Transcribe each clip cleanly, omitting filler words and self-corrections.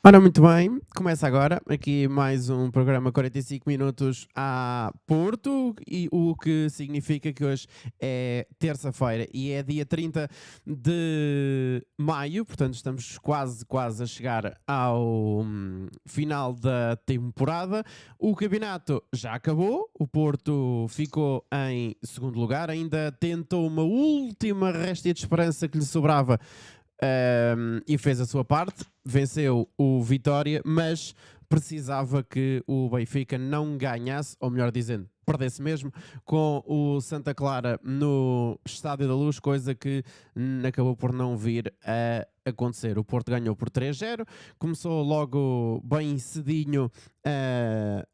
Ora, muito bem, começa agora aqui mais um programa 45 minutos a Porto, e o que significa que hoje é terça-feira e é dia 30 de maio, portanto estamos quase a chegar ao final da temporada. O campeonato já acabou, o Porto ficou em segundo lugar, ainda tentou uma última réstia de esperança que lhe sobrava. E fez a sua parte, venceu o Vitória, mas precisava que o Benfica não ganhasse, ou melhor dizendo, perdesse mesmo, com o Santa Clara no Estádio da Luz, coisa que acabou por não vir a acontecer. O Porto ganhou por 3-0, começou logo bem cedinho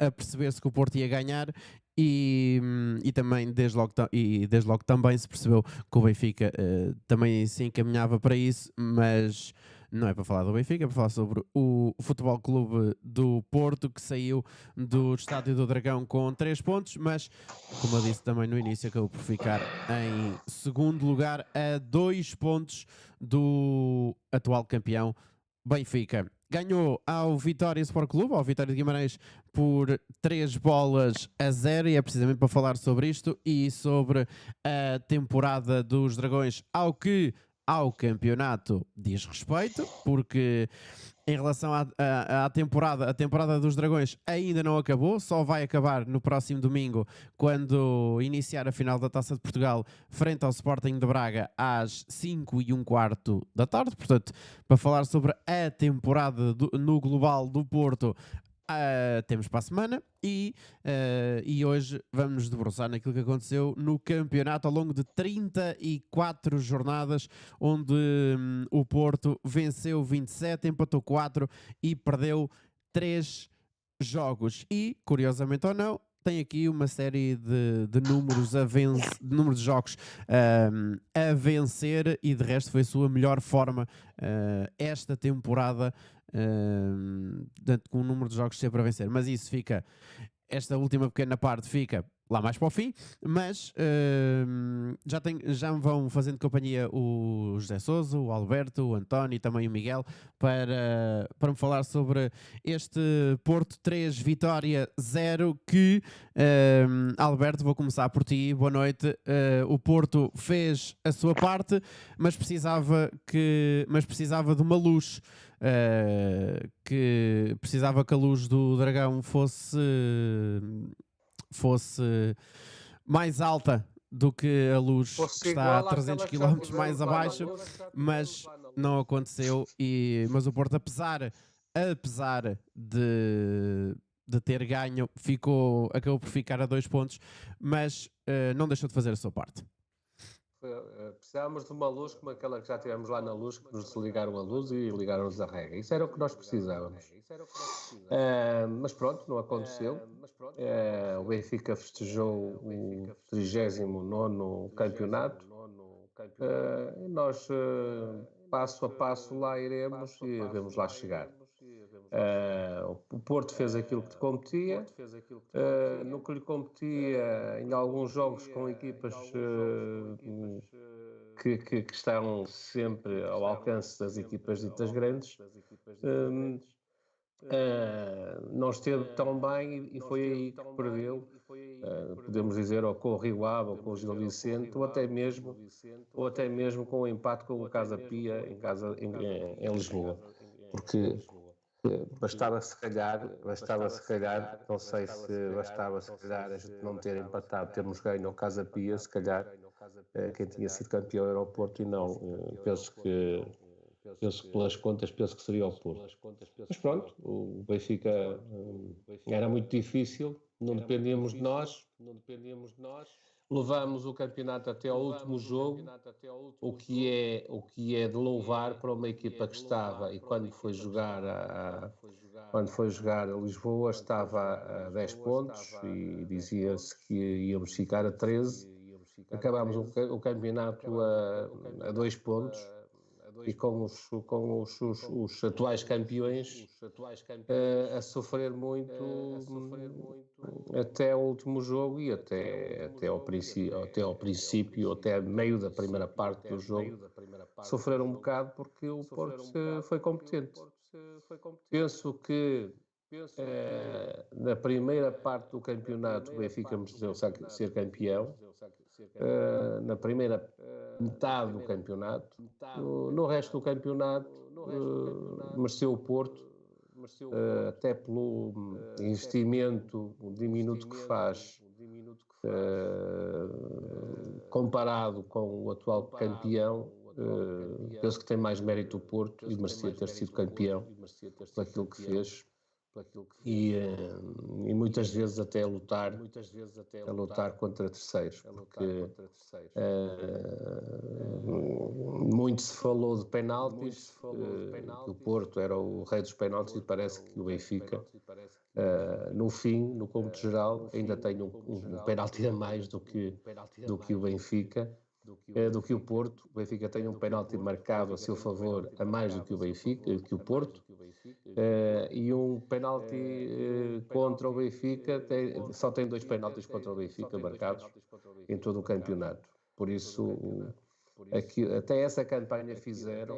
a perceber-se que o Porto ia ganhar. E também desde logo também se percebeu que o Benfica também se encaminhava para isso, mas não é para falar do Benfica, é para falar sobre o Futebol Clube do Porto, que saiu do Estádio do Dragão com 3 pontos, mas, como eu disse também no início, acabou por ficar em segundo lugar a 2 pontos do atual campeão Benfica. Ganhou ao Vitória Sport Clube, ao Vitória de Guimarães, por 3-0, e é precisamente para falar sobre isto e sobre a temporada dos Dragões ao campeonato diz respeito, porque em relação à temporada, a temporada dos Dragões ainda não acabou, só vai acabar no próximo domingo, quando iniciar a final da Taça de Portugal frente ao Sporting de Braga às 5h15 da tarde. Portanto, para falar sobre a temporada no global do Porto, temos para a semana e hoje vamos nos debruçar naquilo que aconteceu no campeonato ao longo de 34 jornadas, onde o Porto venceu 27, empatou 4 e perdeu 3 jogos. E, curiosamente ou não, tem aqui uma série de números de números de jogos a vencer, e de resto foi a sua melhor forma esta temporada, com o número de jogos sempre a vencer. Mas isso fica, esta última pequena parte fica lá mais para o fim, mas já me vão fazendo companhia o José Sousa, o Alberto, o António e também o Miguel para me falar sobre este Porto 3, Vitória 0, que, Alberto, vou começar por ti, boa noite. O Porto fez a sua parte, mas precisava de uma luz, que precisava que a luz do Dragão fosse mais alta do que a luz que está a 300 km mais abaixo, mas não aconteceu. Mas o Porto, apesar de ter ganho, acabou por ficar a 2 pontos, mas não deixou de fazer a sua parte. Precisávamos de uma luz como aquela que já tivemos lá na Luz, que nos ligaram a luz e ligaram-nos a rega. Isso era o que nós precisávamos. Mas pronto, não aconteceu. O Benfica festejou o 39º campeonato. E nós, passo a passo, lá iremos e devemos lá chegar. O Porto fez aquilo que te competia, no que lhe competia, em alguns jogos com equipas que estão sempre ao alcance das equipas ditas grandes, não esteve tão bem e foi aí que perdeu. Podemos dizer, ou com o Rio Ave, ou com o Gil Vicente, ou até mesmo com o empate com o Casa Pia em Lisboa, porque bastava se calhar, não sei se bastava se calhar a gente não ter empatado, termos ganho ao Casa Pia, se calhar quem tinha sido campeão era o Porto, e não, penso que pelas contas, penso que seria o Porto. Mas pronto, o Benfica era muito difícil, não dependíamos de nós, levámos o campeonato até ao último jogo, o que é de louvar para uma equipa que estava, e quando foi jogar a Lisboa estava a 10 pontos e dizia-se que íamos ficar a 13. Acabámos o campeonato a 2 pontos, e com os atuais campeões a sofrer muito até o último jogo e até ao princípio, até meio da primeira parte do jogo, sofreram um bocado, porque o Porto foi competente. Penso que na primeira parte do campeonato o Benfica mereceu ser campeão. Na primeira metade do campeonato. No resto do campeonato mereceu o Porto, até pelo investimento diminuto que faz, comparado com o atual campeão. Penso que tem mais mérito o Porto e merecia ter sido campeão por aquilo que fez. E muitas vezes até a lutar contra terceiros, porque muito se falou de penaltis, que o Porto era o rei dos penaltis, e parece que o Benfica, no fim, no cômputo geral, ainda tem um penalti a mais do que o Benfica. Do que o Porto. O Benfica tem um penalti marcado a seu favor a mais do que o Benfica, que o Porto, e um penalti contra o Benfica, só tem 2 penaltis contra o Benfica marcados em todo o campeonato. Por isso, até essa campanha fizeram,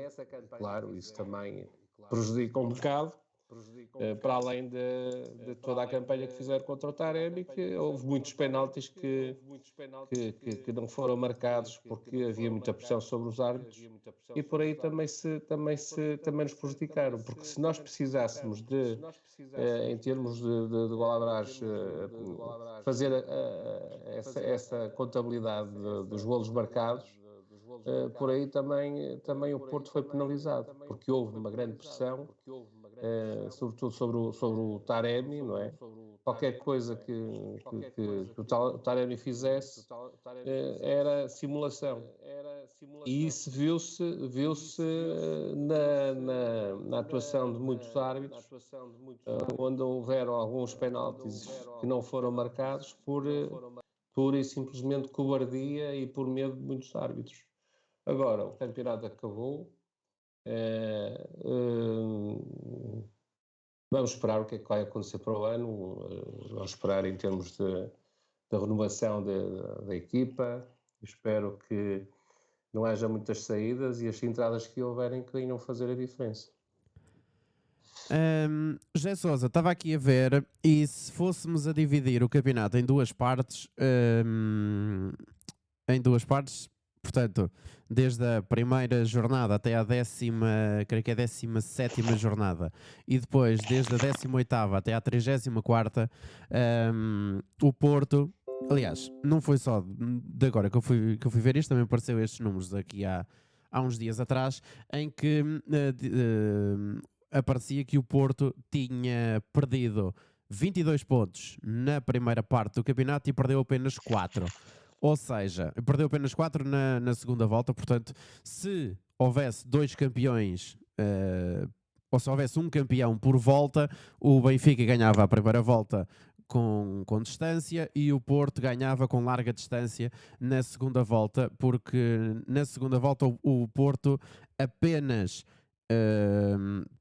claro, isso também prejudica um bocado, para além de toda a campanha que fizeram contra o Taremi, que houve muitos penaltis que não foram marcados porque havia muita pressão sobre os árbitros, e por aí também nos prejudicaram, porque se nós precisássemos em termos de bola atrás, fazer essa contabilidade dos golos marcados, por aí também o Porto foi penalizado, porque houve uma grande pressão, sobretudo sobre o Taremi, não é? Qualquer coisa que o Taremi fizesse era simulação. E isso viu-se na atuação de muitos árbitros, onde houveram alguns penaltis que não foram marcados por e simplesmente cobardia e por medo de muitos árbitros. Agora, o campeonato acabou. Vamos esperar o que é que vai acontecer para o ano. Vamos esperar em termos da renovação da equipa. Espero que não haja muitas saídas e as entradas que houverem que venham fazer a diferença. José Sousa, estava aqui a ver, e se fôssemos a dividir o campeonato em duas partes, portanto, desde a primeira jornada até a creio que é a 17ª jornada, e depois desde a 18ª até à 34ª, o Porto, aliás, não foi só de agora que eu fui ver isto, também apareceu estes números aqui há uns dias atrás, em que aparecia que o Porto tinha perdido 22 pontos na primeira parte do campeonato e perdeu apenas 4. Ou seja, perdeu apenas 4 na segunda volta. Portanto, se houvesse 2 campeões, ou se houvesse um campeão por volta, o Benfica ganhava a primeira volta com distância e o Porto ganhava com larga distância na segunda volta, porque na segunda volta o Porto apenas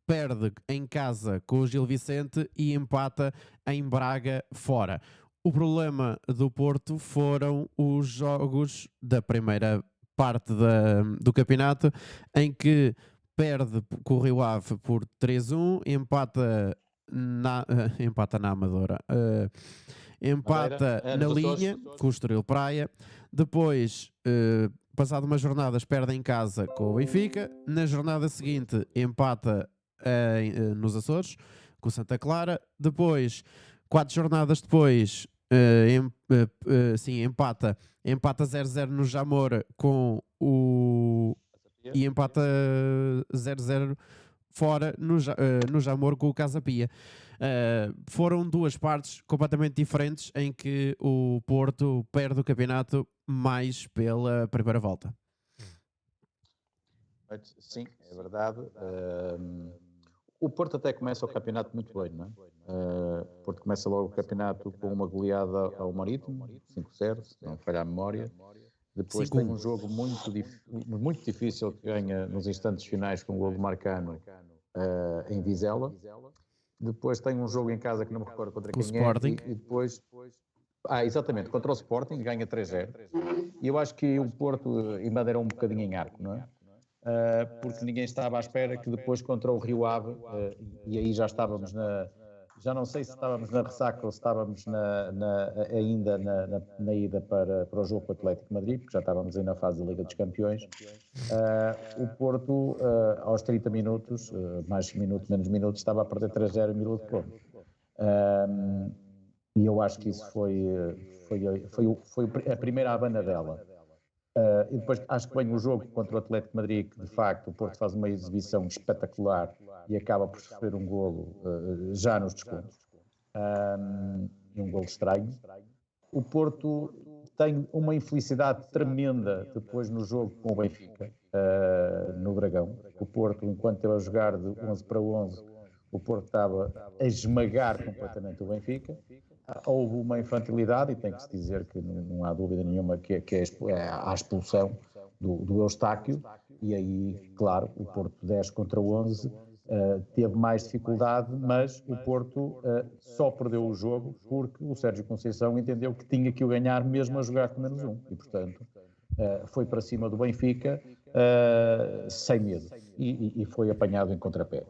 perde em casa com o Gil Vicente e empata em Braga fora. O problema do Porto foram os jogos da primeira parte do campeonato, em que perde com o Rio Ave por 3-1, empata na Amadora, empata na linha com o Estoril Praia, depois, passado umas jornadas, perde em casa com o Benfica, na jornada seguinte empata nos Açores com o Santa Clara, depois 4 jornadas depois empata 0-0 no Jamor e empata 0-0 fora no Jamor com o Casa Pia. Foram 2 partes completamente diferentes em que o Porto perde o campeonato mais pela primeira volta. Sim, é verdade. O Porto até começa o campeonato muito bem, não é? O Porto começa logo o campeonato com uma goleada ao Marítimo, 5-0, se não falhar a memória. Depois 5-1. Tem um jogo muito difícil que ganha nos instantes finais com o gol de Marcano em Vizela. Depois tem um jogo em casa que não me recordo contra quem Sporting. E depois... exatamente, contra o Sporting, ganha 3-0. E eu acho que o Porto ainda era um bocadinho em arco, não é? porque ninguém estava à espera que depois contra o Rio Ave, e aí já estávamos já não sei se estávamos na ressaca ou se estávamos ainda na ida para o jogo com o Atlético de Madrid, porque já estávamos aí na fase da Liga dos Campeões. O Porto, aos 30 minutos, mais minutos, menos minutos, estava a perder 3-0 em Vila do Conde. E eu acho que isso foi a primeira abana dela. E depois acho que vem o jogo contra o Atlético de Madrid, que de facto o Porto faz uma exibição espetacular e acaba por sofrer um golo já nos descontos. E um golo estranho. O Porto tem uma infelicidade tremenda depois no jogo com o Benfica, no Dragão. O Porto, enquanto esteve a jogar de 11 para 11, o Porto estava a esmagar completamente o Benfica. Houve uma infantilidade, e tem que se dizer que não há dúvida nenhuma que é a expulsão do Eustáquio, e aí, claro, o Porto 10 contra 11 teve mais dificuldade, mas o Porto só perdeu o jogo porque o Sérgio Conceição entendeu que tinha que o ganhar mesmo a jogar com menos um, e portanto foi para cima do Benfica sem medo, e foi apanhado em contrapé.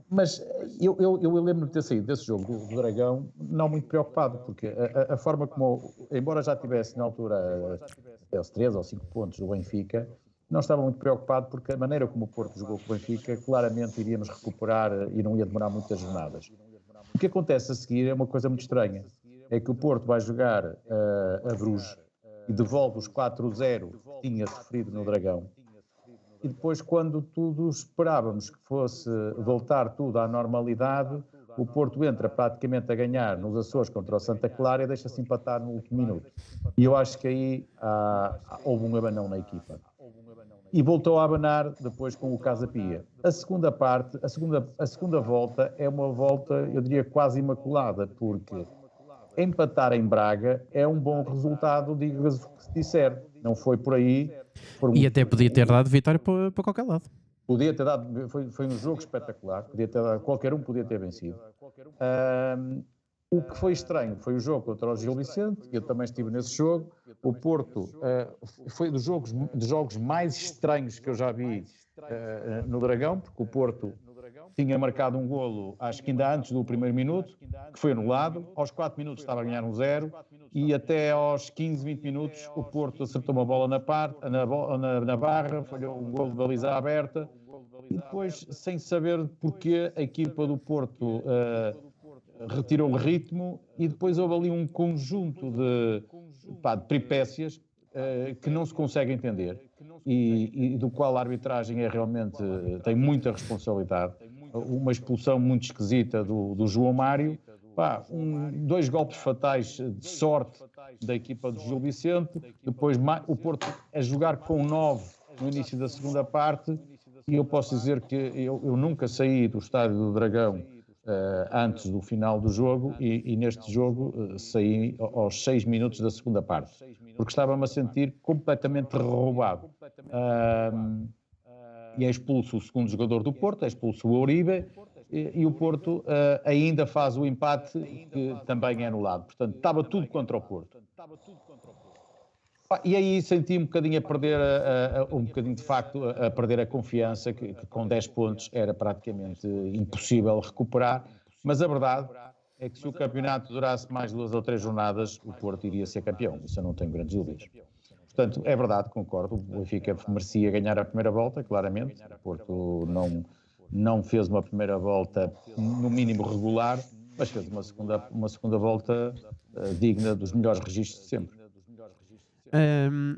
Mas eu lembro de ter saído desse jogo do Dragão não muito preocupado, porque a forma como, embora já tivesse na altura os 3 ou 5 pontos do Benfica, não estava muito preocupado, porque a maneira como o Porto jogou com o Benfica, claramente iríamos recuperar e não ia demorar muitas jornadas. O que acontece a seguir é uma coisa muito estranha, é que o Porto vai jogar a Bruges e devolve os 4-0 que tinha sofrido no Dragão. E depois, quando tudo esperávamos que fosse voltar tudo à normalidade, o Porto entra praticamente a ganhar nos Açores contra o Santa Clara e deixa-se empatar no último minuto. E eu acho que aí houve um abanão na equipa. E voltou a abanar depois com o Casa Pia. A segunda parte, a segunda volta é uma volta, eu diria, quase imaculada, porque empatar em Braga é um bom resultado, diga-se o que se disser. Não foi por aí. E até podia ter dado vitória para qualquer lado. Podia ter dado, foi um jogo espetacular, podia ter dado, qualquer um podia ter vencido. O que foi estranho foi o jogo contra o Gil Vicente, eu também estive nesse jogo. O Porto foi dos jogos mais estranhos que eu já vi no Dragão, porque o Porto tinha marcado um golo, acho que ainda antes do primeiro minuto, que foi anulado. Aos 4 minutos estava a ganhar 1-0 e até aos 15, 20 minutos o Porto acertou uma bola na barra, falhou um golo de baliza aberta, e depois, sem saber porquê, a equipa do Porto retirou o ritmo, e depois houve ali um conjunto de peripécias que não se consegue entender, e do qual a arbitragem realmente tem muita responsabilidade. Uma expulsão muito esquisita do João Mário, 2 golpes fatais de sorte da equipa do Gil Vicente, depois o Porto a jogar com 9 no início da segunda parte, e eu posso dizer que eu nunca saí do estádio do Dragão antes do final do jogo, e neste jogo saí aos 6 minutos da segunda parte, porque estava-me a sentir completamente roubado. E é expulso o segundo jogador do Porto, é expulso o Uribe, e o Porto ainda faz o empate, que também é anulado. Portanto, estava tudo contra o Porto. E aí senti um bocadinho a perder, de facto, a perder a confiança, que com 10 pontos era praticamente impossível recuperar. Mas a verdade é que se o campeonato durasse mais 2 ou 3 jornadas, o Porto iria ser campeão. Isso eu não tenho grandes dúvidas. Portanto, é verdade, concordo, o Benfica merecia ganhar a primeira volta, claramente. O Porto não fez uma primeira volta, no mínimo, regular, mas fez uma segunda volta digna dos melhores registros de sempre.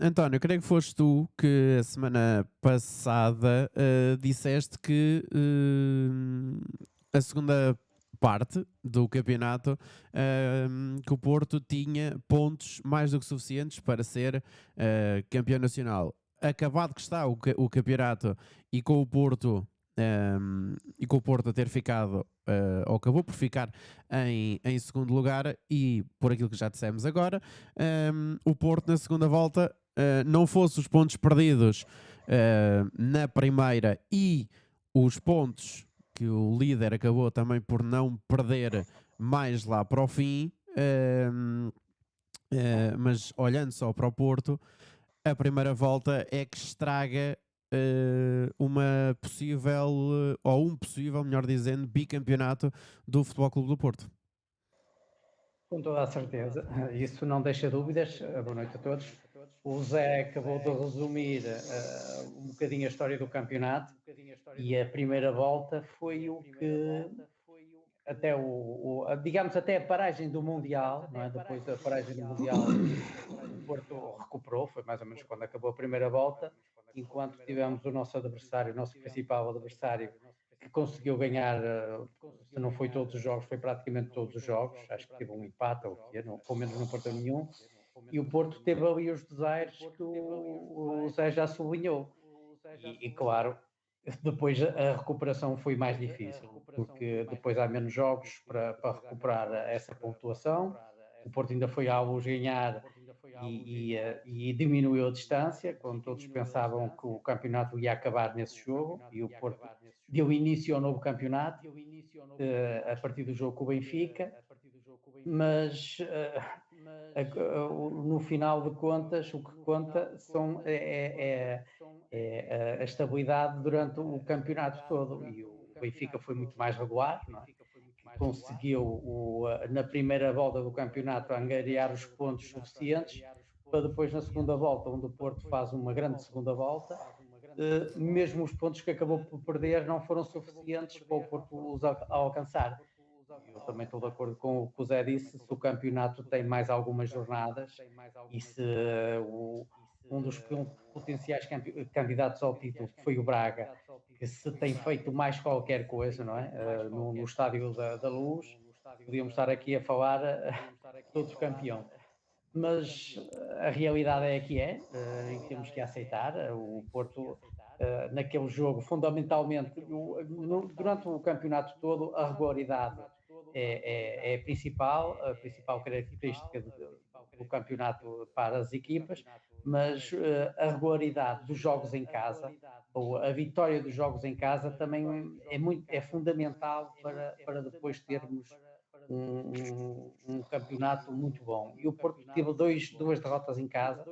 António, creio que foste tu que a semana passada disseste que a segunda parte do campeonato, que o Porto tinha pontos mais do que suficientes para ser campeão nacional. Acabado que está o campeonato, e com o Porto a ter ficado, ou acabou por ficar em segundo lugar, e por aquilo que já dissemos agora, o Porto na segunda volta, não fosse os pontos perdidos na primeira e os pontos que o líder acabou também por não perder mais lá para o fim, mas olhando só para o Porto, a primeira volta é que estraga uma possível, ou um possível, melhor dizendo, bicampeonato do Futebol Clube do Porto. Com toda a certeza, isso não deixa dúvidas. Boa noite a todos. O Zé acabou de resumir um bocadinho a história do campeonato e a primeira volta foi o que até digamos até a paragem do Mundial, não é? Depois da paragem do Mundial, o Porto recuperou, foi mais ou menos quando acabou a primeira volta, enquanto tivemos o nosso adversário, o nosso principal adversário, que conseguiu ganhar, se não foi todos os jogos, foi praticamente todos os jogos, acho que teve um empate ou o quê, pelo menos não perdeu nenhum, e o Porto teve ali os desaires que o Zé já sublinhou, e claro, depois a recuperação foi mais difícil, porque depois há menos jogos para recuperar essa pontuação, o Porto ainda foi à Luz ganhar e diminuiu a distância, quando todos pensavam que o campeonato ia acabar nesse jogo, e o Porto deu início ao novo campeonato, a partir do jogo com o Benfica, mas no final de contas o que conta é a estabilidade durante o campeonato todo, e o Benfica foi muito mais regular, não é? Conseguiu na primeira volta do campeonato angariar os pontos suficientes para depois na segunda volta, onde o Porto faz uma grande segunda volta, mesmo os pontos que acabou por perder não foram suficientes para o Porto os alcançar. Eu também estou de acordo com o que o Zé disse, se o campeonato tem mais algumas jornadas e se um dos potenciais candidatos ao título, que foi o Braga, que se tem feito mais qualquer coisa, não é? No Estádio da Luz, podíamos estar aqui a falar todos campeão. Mas a realidade é a que é, e temos que aceitar. O Porto, naquele jogo, fundamentalmente, durante o campeonato todo, a regularidade é a principal característica do campeonato para as equipas, mas a regularidade dos jogos em casa, ou a vitória dos jogos em casa, também é fundamental para depois termos um campeonato muito bom. E o Porto teve duas derrotas em casa.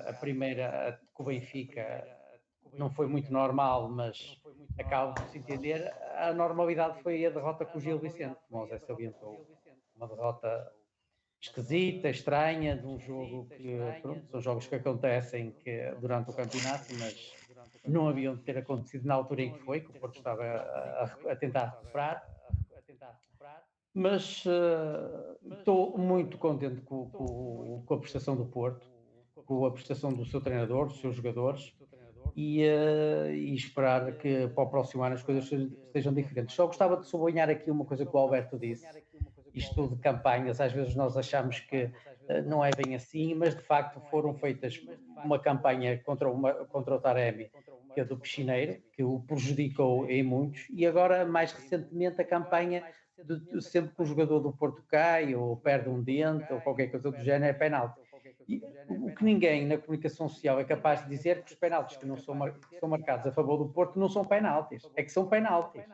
A primeira com o Benfica não foi muito normal, mas acaba por se entender. A normalidade foi a derrota com o Gil Vicente, como o Zé salientou. Uma derrota esquisita, estranha, de um jogo que, pronto, são jogos que acontecem durante o campeonato, mas não haviam de ter acontecido na altura em que foi, que o Porto estava a tentar recuperar. Mas estou muito contente com a prestação do Porto, com a prestação do seu treinador, dos seus jogadores, e esperar que para o próximo ano as coisas sejam diferentes. Só gostava de sublinhar aqui uma coisa que o Alberto disse, isto de campanhas, às vezes nós achamos que não é bem assim, mas de facto foram feitas uma campanha contra o Taremi, que é do Piscineiro, que o prejudicou em muitos, e agora mais recentemente a campanha sempre que o jogador do Porto cai ou perde um dente ou qualquer coisa do género é penalti. E o que ninguém na comunicação social é capaz de dizer que os penaltis que são marcados a favor do Porto não são penaltis, é que são penaltis.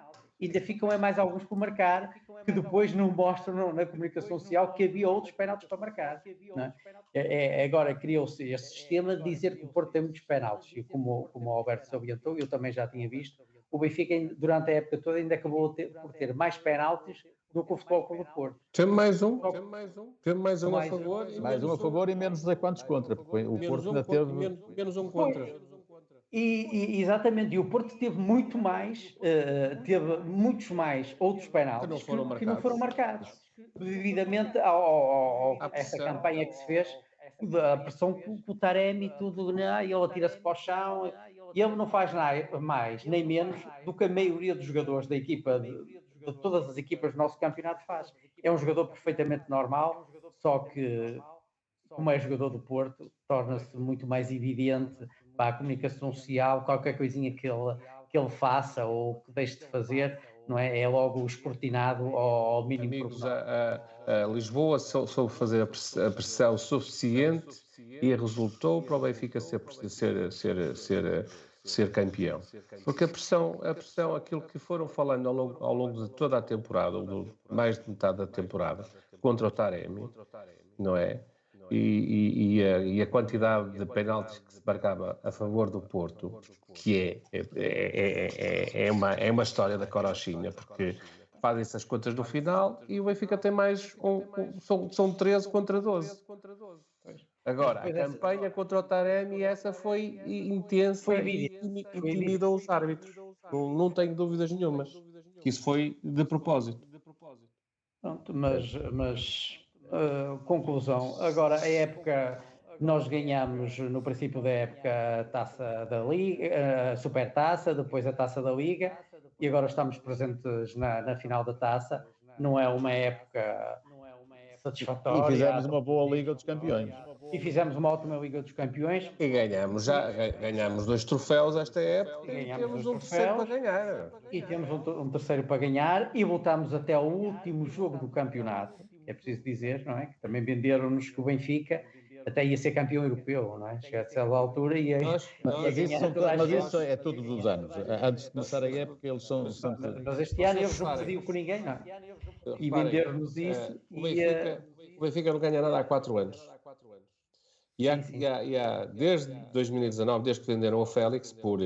E ainda ficam mais alguns por marcar, que depois não mostram na comunicação social que havia outros penaltis para marcar. Não é? Agora criou-se este sistema de dizer que o Porto tem muitos penaltis, e como o Alberto salientou, eu também já tinha visto, o Benfica durante a época toda ainda acabou por ter mais penaltis do que o Futebol Clube do Porto. Teve mais um a favor. Mais um a favor e menos a quantos contra, porque o Porto ainda teve... Menos um contra. Exatamente, e o Porto teve muito mais, teve muitos mais outros penaltis que não foram marcados, devidamente a essa campanha que se fez, a pressão com o Taremi e tudo, né? Ele atira-se para o chão, e ele não faz nada mais nem menos do que a maioria dos jogadores da equipa, de todas as equipas do nosso campeonato faz. É um jogador perfeitamente normal, só que, como é jogador do Porto, torna-se muito mais evidente para a comunicação social, qualquer coisinha que ele faça ou que deixe de fazer, não é? É logo escrutinado ao mínimo. Amigos, a Lisboa soube fazer a pressão suficiente e resultou para o Benfica ser campeão. Porque a pressão, aquilo que foram falando ao longo de toda a temporada, mais de metade da temporada, contra o Taremi, não é? e a quantidade de penaltis que se marcava a favor do Porto, que é uma história da carochinha, porque fazem-se as contas no final e o Benfica tem mais são 13 contra 12. Agora, a campanha contra o Taremi, essa foi intensa e intimidou os árbitros. Não tenho dúvidas nenhumas que isso foi de propósito. Pronto, mas conclusão, agora a época, nós ganhamos no princípio da época a Taça da Liga, a Supertaça, depois a Taça da Liga, e agora estamos presentes na final da Taça. Não é uma época satisfatória. E fizemos uma boa Liga dos Campeões. E fizemos uma ótima Liga dos Campeões. E ganhamos 2 troféus esta época e temos um terceiro para ganhar. E temos um terceiro para ganhar e voltámos até ao último jogo do campeonato. É preciso dizer, não é? Que também venderam-nos que o Benfica até ia ser campeão europeu, não é? Chegar a certa altura e mas isso é todos os anos. Antes de começar a época, eles são Mas este ano eles não pediam com ninguém, não é? E venderam-nos isso. O Benfica não ganha nada há 4 anos. E há desde 2019, desde que venderam o Félix por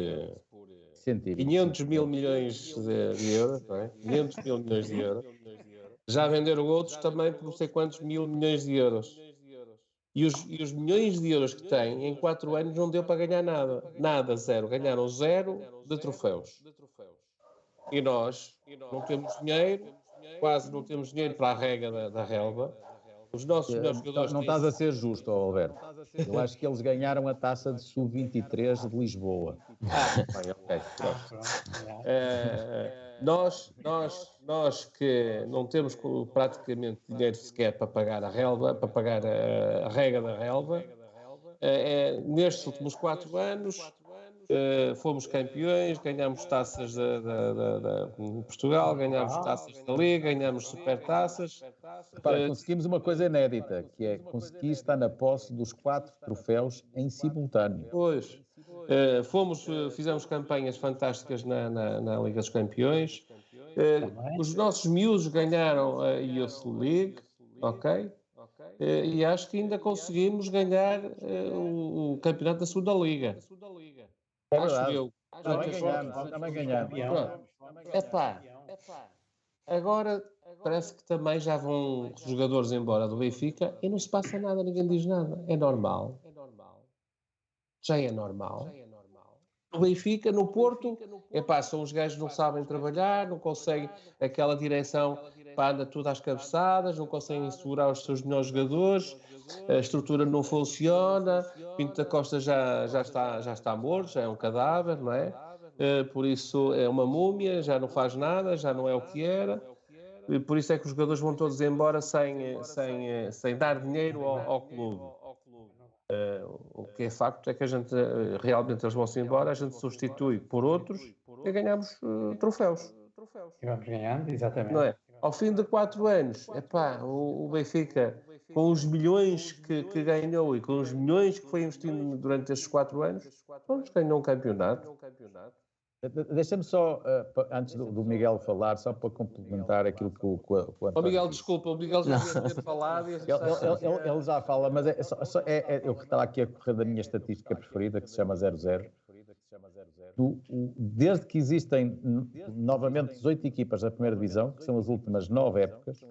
500 mil milhões de euros, não é? 500 mil milhões de euros. Já venderam outros também por não sei quantos mil milhões de euros. E os milhões de euros que têm, em 4 anos não deu para ganhar nada. Nada, zero. Ganharam 0 de troféus. E nós não temos dinheiro, quase não temos dinheiro para a rega da relva. Os nossos melhores jogadores... Não estás a ser justo, Alberto. Eu acho que eles ganharam a taça de Sub-23 de Lisboa. Bem, ok. Nós que não temos praticamente dinheiro sequer para pagar a relva, para pagar a rega da relva, nestes últimos 4 anos fomos campeões, ganhámos taças de Portugal, ganhámos taças da Liga, ganhámos supertaças. Conseguimos uma coisa inédita, que é conseguir estar na posse dos 4 troféus em simultâneo. Pois. Fizemos campanhas fantásticas na Liga dos Campeões. Os nossos miúdos ganharam a Youth League, ok? E acho que ainda conseguimos ganhar o campeonato da segunda Liga. É verdade. Também ganhamos. Agora parece que também já vão os jogadores embora do Benfica e não se passa nada, ninguém diz nada. É normal. Já é normal. No Benfica, no Porto, são os gajos que não sabem trabalhar, não conseguem aquela direção, anda tudo às cabeçadas, não conseguem segurar os seus melhores jogadores, a estrutura não funciona, Pinto da Costa já está morto, já é um cadáver, não é? Por isso é uma múmia, já não faz nada, já não é o que era, e por isso é que os jogadores vão todos embora sem dar dinheiro ao clube. O que é facto é que a gente, realmente eles vão-se embora, a gente substitui por outros e ganhamos troféus. E vamos ganhando, exatamente. Não é? Ao fim de 4 anos, o Benfica, com os milhões que ganhou e com os milhões que foi investindo durante estes 4 anos, ganhou um campeonato. Deixa-me só, antes do Miguel falar, só para complementar aquilo que o António... Miguel, desculpa, o Miguel já tinha falado e ele já fala, mas eu que estava aqui a correr da minha estatística preferida, que se chama 00. Desde que existem novamente 18 equipas da primeira divisão, que são as últimas 9 épocas,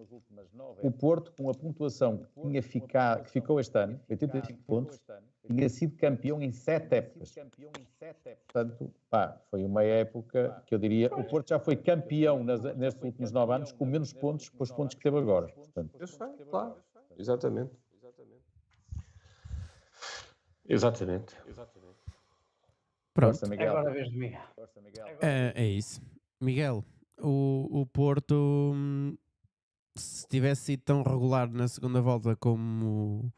o Porto, com a pontuação que ficou este ano, 85 pontos, tinha sido campeão em 7 épocas. Portanto, foi uma época que eu diria, o Porto já foi campeão nestes últimos 9 anos com menos pontos que os pontos que teve agora. Portanto, eu sei, claro. Exatamente. Exatamente. Pronto. Força, Miguel. Agora a vez de Miguel. É isso. Miguel, o Porto, se tivesse sido tão regular na segunda volta como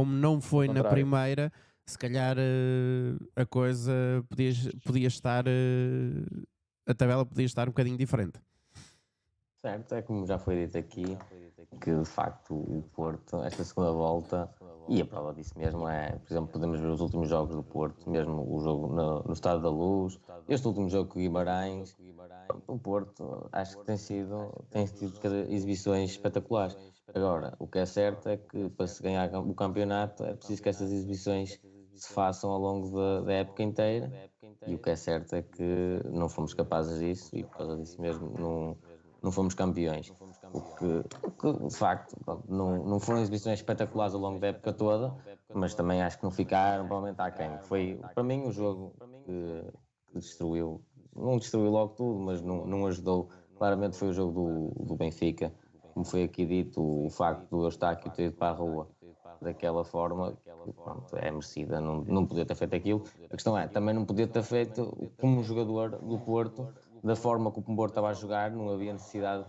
não foi na primeira, se calhar a coisa podia estar, a tabela podia estar um bocadinho diferente. Certo, é como já foi dito aqui, que de facto o Porto, esta segunda volta, e a prova disso mesmo é, por exemplo, podemos ver os últimos jogos do Porto, mesmo o jogo no Estádio da Luz, este último jogo com o Guimarães, o Porto acho que tem tido exibições espetaculares. Agora, o que é certo é que para se ganhar o campeonato é preciso que essas exibições se façam ao longo da época inteira, e o que é certo é que não fomos capazes disso e por causa disso mesmo não fomos campeões. O que de facto, pronto, não foram exibições espetaculares ao longo da época toda, mas também acho que não ficaram provavelmente aquém. Foi para mim o jogo que destruiu, não destruiu logo tudo, mas não ajudou. Claramente foi o jogo do Benfica, como foi aqui dito, o facto do Eustáquio ter ido para a rua daquela forma, que, pronto, é merecida, não podia ter feito aquilo. A questão é, também não podia ter feito como jogador do Porto, da forma que o Porto estava a jogar, não havia necessidade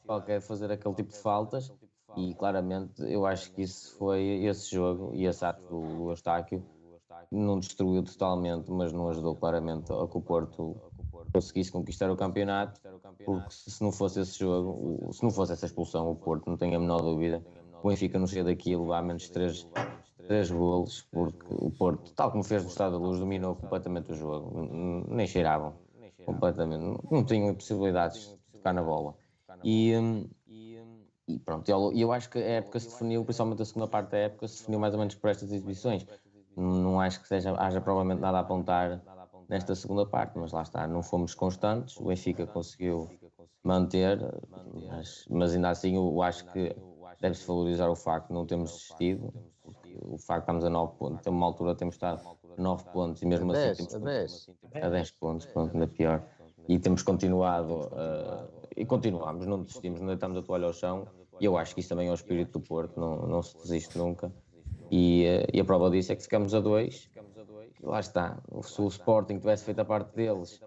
qualquer de fazer aquele tipo de faltas, e claramente eu acho que isso foi esse jogo e esse ato do Eustáquio não destruiu totalmente, mas não ajudou claramente a que o Porto conseguisse conquistar o campeonato, porque se não fosse esse jogo, se não fosse essa expulsão, o Porto, não tenho a menor dúvida, o Benfica não chega daqui a levar menos 3 golos, porque o Porto, tal como fez no Estado da Luz, dominou completamente o jogo, nem cheiravam, completamente, não tinham possibilidades de tocar na bola. E pronto, eu acho que a época se definiu, principalmente a segunda parte da época, se definiu mais ou menos por estas exibições. Não acho que haja provavelmente nada a apontar nesta segunda parte, mas lá está, não fomos constantes, o Benfica conseguiu manter, mas ainda assim eu acho que deve-se valorizar o facto de não termos desistido, porque o facto de estarmos a 9 pontos, a uma altura temos estado a 9 pontos e mesmo assim temos a 10 pontos, pronto, ainda pior, e temos continuado, e continuamos, não desistimos, não deitamos a toalha ao chão, e eu acho que isso também é o espírito do Porto, não se desiste nunca. E a prova disso é que ficamos a 2. Lá está. Se o Sporting tivesse feito a parte deles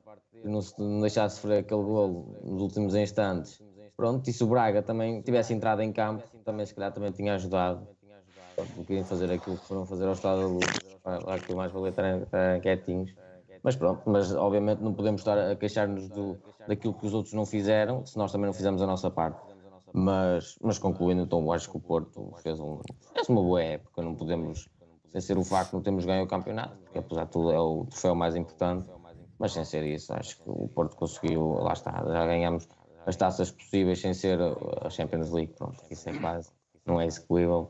e não deixasse sofrer aquele golo nos últimos instantes, pronto, e se o Braga também tivesse entrado em campo, também se calhar também tinha ajudado. Não queriam fazer aquilo que foram fazer ao Estado da Luz. Acho que mais valia estarem quietinhos. Mas pronto, mas obviamente não podemos estar a queixar-nos daquilo que os outros não fizeram, se nós também não fizemos a nossa parte. Mas concluindo, então acho que o Porto fez uma boa época, não podemos, sem ser o facto de não termos ganho o campeonato, porque apesar de tudo é o troféu mais importante, mas sem ser isso, acho que o Porto conseguiu, lá está, já ganhamos as taças possíveis sem ser a Champions League, pronto, isso é quase, não é execuível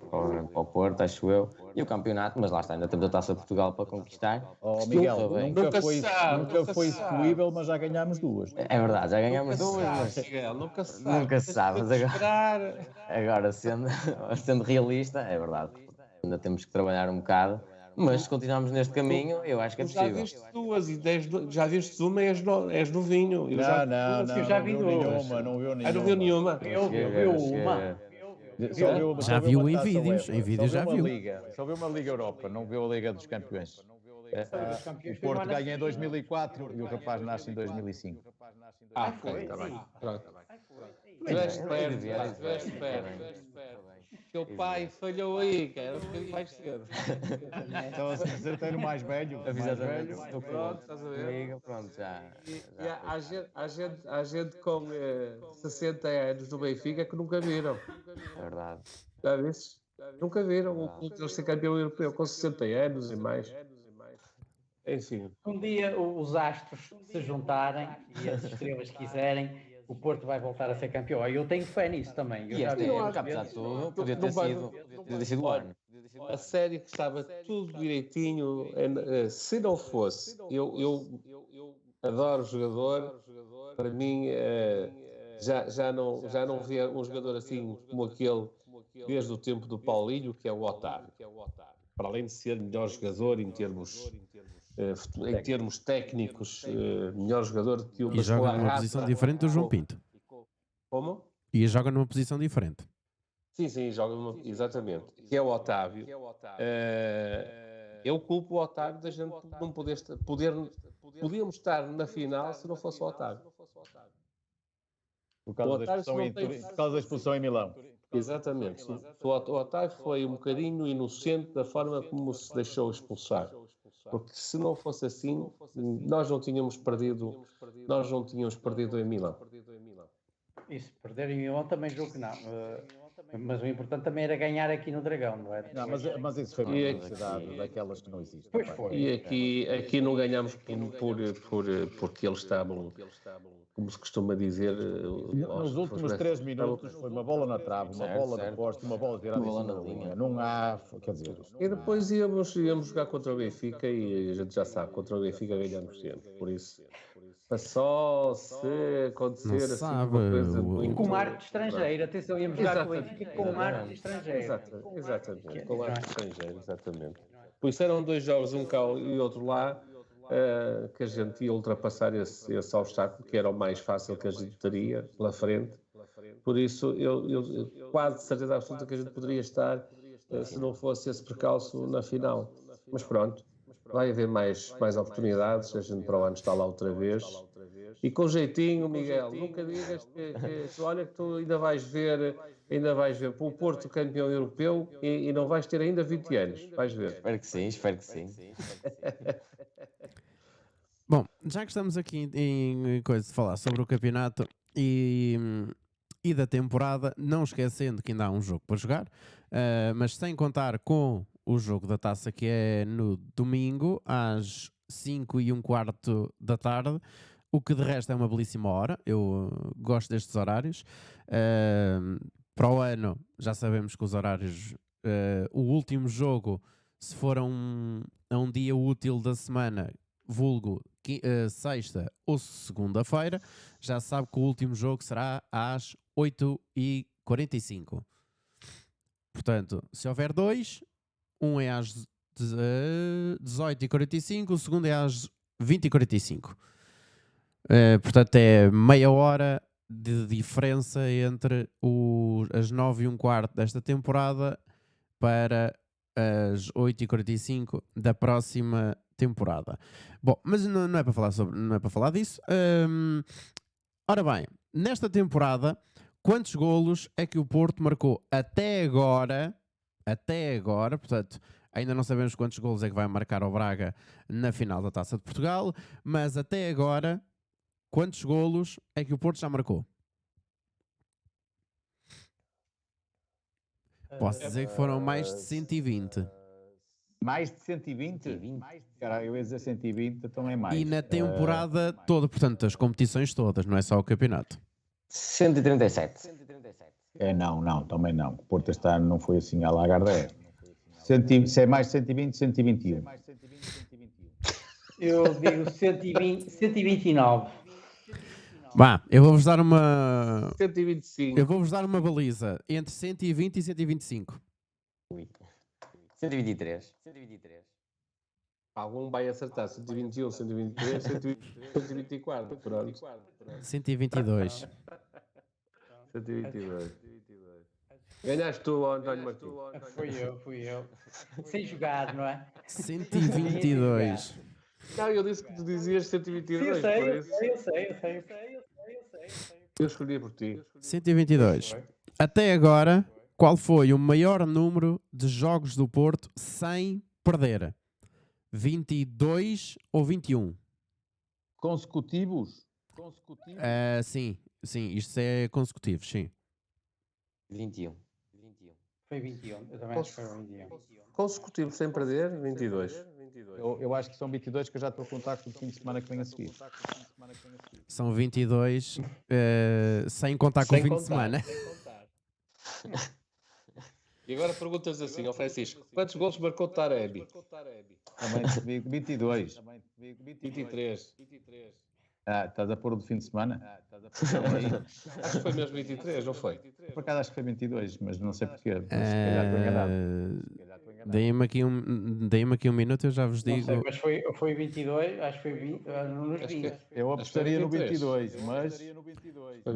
para o Porto, acho eu, e o campeonato, mas lá está, ainda temos a Taça de Portugal para conquistar. Miguel, nunca foi execuível, mas já ganhámos duas. É verdade, já ganhámos duas, mas Miguel, nunca se sabe, mas agora sendo realista, é verdade, ainda temos que trabalhar um bocado, mas se continuarmos neste caminho, eu acho que é possível. Já viste duas e já viste uma e és novinho. Eu já vi nenhuma, não viu nenhuma. Não viu nenhuma? Eu vi uma. Já viu em vídeos, já viu. Só viu uma Liga Europa, não viu a Liga dos Campeões. O Porto ganha em 2004 e o rapaz nasce em 2005. Foi, está bem. Pronto. Tiveste perto. Teu pai falhou aí, cara, um bocadinho mais cedo. Então, assim, dizer, ter o mais velho. Pronto, estás a ver? Pronto, já. Há gente com 60 anos do Benfica que nunca viram. É verdade. Já viste? Nunca viram o clube de ser campeão europeu com 60 anos e mais. Enfim. Um dia os astros se juntarem e as estrelas quiserem, o Porto vai voltar a ser campeão. Eu tenho fé nisso também. E este época, apesar de tudo, podia ter sido o ano. A série que estava tudo direitinho, se não fosse, eu adoro o jogador, para mim já não via um jogador assim como aquele desde o tempo do Paulinho, que é o Otávio. Para além de ser melhor jogador em termos técnicos, melhor jogador que o... E joga numa posição diferente do João Pinto. Como? E joga numa posição diferente. Sim, joga exatamente. Que é o Otávio. Eu culpo o Otávio da gente não podíamos estar na final se não fosse o Otávio. Por causa da expulsão em Milão. Exatamente. O Otávio foi um bocadinho inocente da forma como se deixou expulsar. Porque se não fosse assim, nós não tínhamos perdido em Milão. Isso, perder em Milão também julgo que não. Mas o importante também era ganhar aqui no Dragão, não é? Não, mas isso foi uma E publicidade daquelas que não existem. Pois pá. foi. E aqui não ganhamos porque eles estavam, como se costuma dizer, Nos últimos 3 minutos foi uma bola na trave, uma Certo, bola de certo. poste, uma bola tirada em Uma cima bola da na linha. linha. Não há, quer dizer, E depois íamos jogar contra o Benfica e a gente já sabe, contra o Benfica ganhamos sempre. Por isso, só se acontecer Não assim sabe, uma coisa o- muito... Com marco estrangeiro, atenção, íamos jogar com o Benfica com marco estrangeiro. Exatamente, com Não é? marco estrangeiro, exatamente. Por isso eram 2 jogos, um cá e outro lá, que a gente ia ultrapassar esse obstáculo, que era o mais fácil que a gente teria pela frente. Por isso, eu quase certeza absoluta que a gente poderia estar, se não fosse esse percalço, na final. Mas pronto, vai haver mais oportunidades, a gente para o ano está lá outra vez. E com jeitinho, Miguel, nunca digas que olha que tu ainda vais ver para o Porto campeão europeu e não vais ter ainda 20 anos, vais ver. Espero que sim, espero que sim. Bom, já que estamos aqui em coisa de falar sobre o campeonato e da temporada, não esquecendo que ainda há um jogo para jogar, mas sem contar com o jogo da taça que é no domingo às 5:15 da tarde, o que de resto é uma belíssima hora. Eu gosto destes horários. Para o ano já sabemos que os horários, o último jogo, se for a um dia útil da semana, vulgo sexta ou segunda-feira, já sabe que o último jogo será às 8:45. Portanto, se houver dois, um é às 18:45, o segundo é às 20:45. Portanto, é meia hora de diferença entre as 9:15 desta temporada para às 8:45 da próxima temporada. Bom, mas não é para falar não é para falar disso. Ora bem, nesta temporada, quantos golos é que o Porto marcou até agora? Até agora, portanto, ainda não sabemos quantos golos é que vai marcar o Braga na final da Taça de Portugal, mas até agora, quantos golos é que o Porto já marcou? Posso dizer que foram mais de 120. mais de 120? 120? Cara, eu ia dizer 120, então é mais. E na temporada toda, portanto, as competições todas, não é só o campeonato. 137. Não, também não. O Porto este ano não foi assim a Lagardère. Se é mais de 120, 121. Eu digo 120, 129. Vá, eu vou-vos dar uma... 125. Eu vou-vos dar uma baliza entre 120 e 125. 123. Algum vai acertar 121, 123, 124. Pronto. 122. 122. Ganhaste tu, António Martins. Fui eu. Sem jogar, não é? 122. Não, eu disse que tu dizias 122. Eu por sei. isso eu escolhi por ti. 122. Até agora, qual foi o maior número de jogos do Porto sem perder? 22 ou 21? Consecutivos? Sim, isto é consecutivo, sim. 21. Foi 21. Eu também acho que foi 21. Consecutivo sem perder, 22. Eu acho que são 22 que eu já estou a contar com o fim de semana que vem a seguir. São 22, sem contar com o fim de semana. E agora perguntas assim, ao Francisco, quantos gols marcou o Taremi? Também comigo, 22. 23. Estás a pôr o do fim de semana? Acho que foi mesmo 23, não foi? Por acaso acho que foi 22, mas não sei porquê. Mas se calhar estou enganado. Deem-me aqui um minuto, eu já vos Não digo. sei, mas foi 22, acho que foi 20, nos 20. Eu apostaria no 22, mas...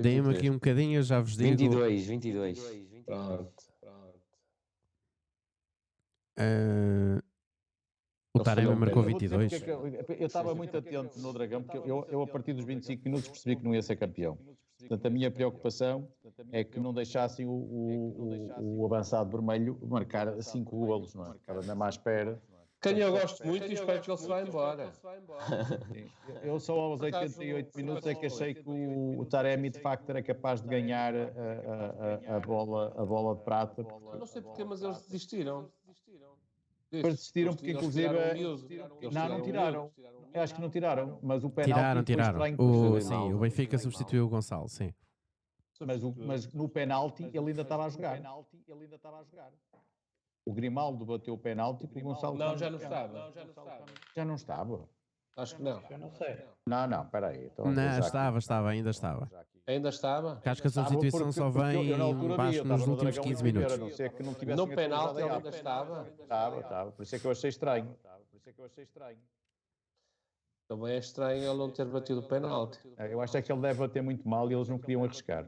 Deem-me aqui um bocadinho, eu já vos digo. 22. Pronto. O Taremi marcou Eu vou dizer 22. porque é que eu estava muito atento no Dragão, porque eu a partir dos 25 minutos percebi que não ia ser campeão. Portanto, a minha preocupação é que não deixassem o avançado vermelho marcar 5 golos, não é? Estava mesmo à espera Quem eu gosto muito e espero que ele se vá embora. Sim. Eu só aos 88 minutos é que achei que o Taremi de facto era capaz de ganhar a bola de prata. Eu não sei porquê, mas eles desistiram. Depois desistiram porque Eles inclusive... tiraram o miúdo. Eles Não, não tiraram. Eu acho que não tiraram, mas o penalti Tiraram. foi estranho. Sim, o Benfica substituiu o Gonçalo, sim. Mas no penalti ele ainda estava a jogar. O Grimaldo bateu o penalti porque o Gonçalo... Não, já não estava. Já não estava. Acho que não. Eu não sei. Não, espera aí. Então, Não, vou já aqui. ainda estava. Ainda estava? Porque acho que a substituição só vem eu na altura vi, eu nos estava no últimos Dragão 15 e minutos. a não ser que não tivesse No penalti ele ainda estava? Estava. Por isso é que eu achei estranho. Também é estranho ele não ter batido o penalti. Eu acho é que ele deve bater muito mal e eles não queriam arriscar.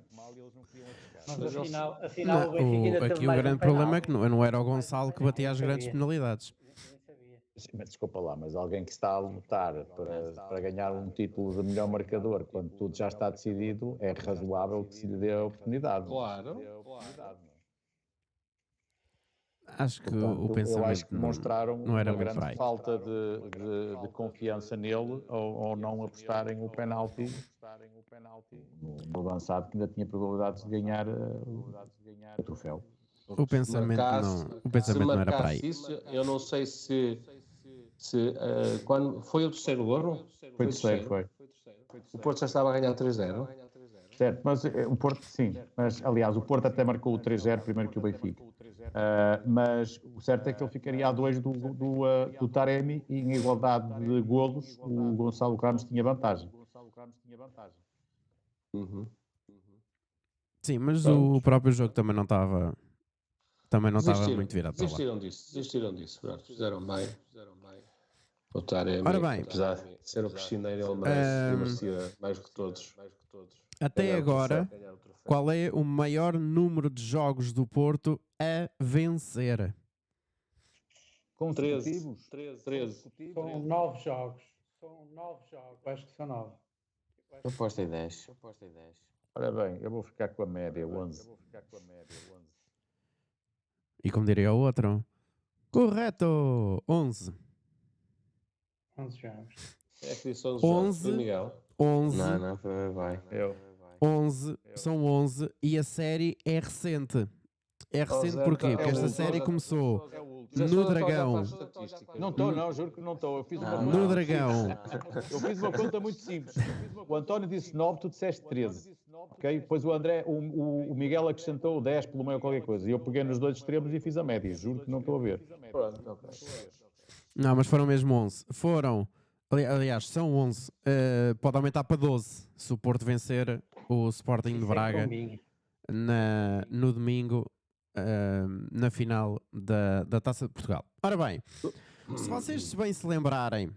Mas afinal Não, o Benfica ainda teve aqui o mais grande um problema é que penalti. não era o Gonçalo que batia as Nem grandes sabia. penalidades. Nem sabia. Sim, mas desculpa lá, mas alguém que está a lutar para ganhar um título de melhor marcador quando tudo já está decidido, é razoável que se lhe dê a oportunidade. Claro. Acho que Portanto, o pensamento eu acho que demonstraram não era uma muito grande por aí. falta de confiança nele ao não apostarem o penalti no avançado que ainda tinha probabilidades de ganhar o troféu. O pensamento não era para aí. Isso, eu não sei se quando foi o terceiro golo? Foi terceiro, foi. O Porto já estava a ganhar 3-0. Certo, mas o Porto sim, mas aliás o Porto até marcou o 3-0 primeiro que o Benfica. Mas o certo é que ele ficaria a 2 do Taremi e em igualdade de golos o Gonçalo Ramos tinha vantagem. Uhum. Sim, mas o próprio jogo também não estava muito virado para lá. Desistiram disso. Pronto, fizeram bem. O Taremi, Ora bem. apesar de ser o piscineiro, ele merecia mais que todos. Até Ganhar o agora, troféu. qual é o maior número de jogos do Porto a vencer? Consecutivos? 13. São 9 jogos. Acho que são 9. Eu aposto em 10. Ora bem, eu vou ficar com a média, 11. E como diria o outro, correto, 11. 11 jogos. É que disse 11 jogos. 11. Foi Miguel. 11, Não, vai. 11, são 11 e a série é recente. É recente porquê? Porque esta série começou no Dragão. Não estou, não, juro que não estou. Eu fiz uma No Dragão. Eu fiz uma conta muito simples. O António disse 9, tu disseste 13. Ok? Depois o André, o Miguel acrescentou 10 pelo meio qualquer coisa. E eu peguei nos dois extremos e fiz a média. Juro que não estou a ver. Pronto, ok. Não, mas foram mesmo 11. Aliás, são 11. Pode aumentar para 12 se o Porto vencer o Sporting de Braga no domingo, na final da Taça de Portugal. Ora bem, se vocês bem se lembrarem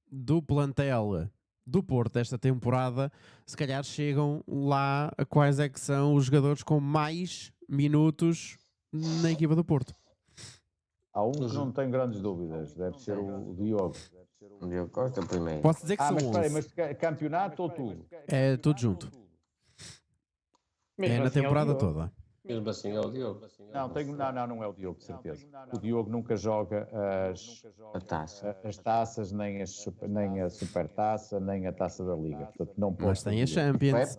do plantel do Porto desta temporada, se calhar chegam lá a quais é que são os jogadores com mais minutos na equipa do Porto. Há um que não tenho grandes dúvidas. Deve ser o Diogo. O Diogo Costa primeiro. Posso dizer que são Mas espera aí, 11. mas campeonato ou tudo? É tudo junto. É na temporada toda. Mesmo assim é o Diogo. Não é o Diogo, de certeza. O Diogo nunca joga A taça. as taças, nem a supertaça, nem a taça da Liga. Portanto, não pode Mas tem a ser. Champions.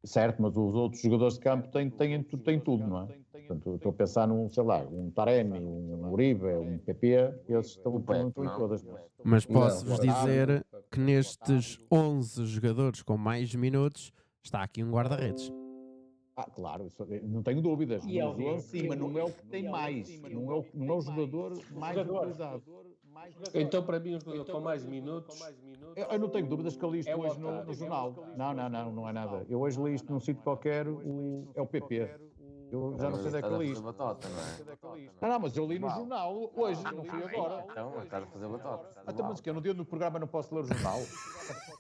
Certo, mas os outros jogadores de campo têm tudo, não é? Portanto, estou a pensar num, sei lá, um Taremi, um Uribe, um PP, esses estão em todas. Mas posso-vos dizer que nestes 11 jogadores com mais minutos está aqui um guarda-redes. Claro, não tenho dúvidas. E é o Mas o Diogo. 11 sim, mas não é o que tem mais. Não é o jogador mais utilizado. Então, para mim, o jogador com mais minutos. Eu não tenho dúvidas que eu li isto É o hoje Otávio. no jornal. Não é nada. Eu hoje li isto num sítio qualquer, é o PP. Eu já não sei onde é que eu li isto. Batota, não é? Não, mas eu li no jornal hoje, não fui agora. Então, estás a fazer batota. Mas que eu no dia do programa não posso ler o jornal.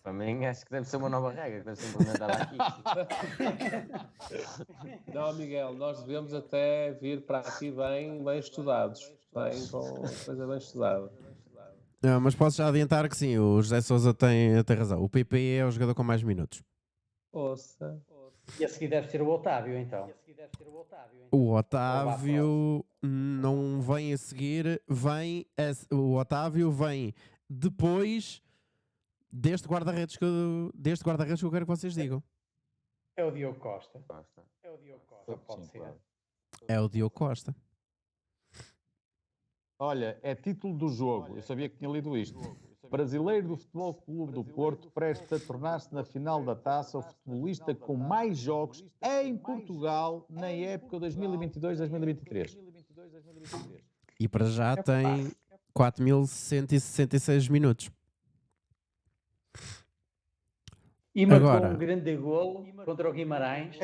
Para mim, acho que deve ser uma nova regra que deve ser implementada aqui. Não, Miguel, nós devemos até vir para aqui bem estudados. Com coisa bem estudada. Não, mas posso já adiantar que sim, o José Sousa tem razão. O PP é o jogador com mais minutos. Ouça. E a seguir deve ser o Otávio, então. O Otávio não vem a seguir, o Otávio vem depois deste guarda-redes que eu quero que vocês digam. É o Diogo Costa. Costa. Pode Sim, ser. claro. É o Diogo Costa. Olha, é título do jogo. Eu sabia que tinha lido isto. Brasileiro do Futebol Clube do Porto presta a tornar-se na final da taça o futebolista com mais jogos em Portugal na época 2022-2023. E para já tem 4.166 minutos. E marcou Agora. um grande golo contra o Guimarães.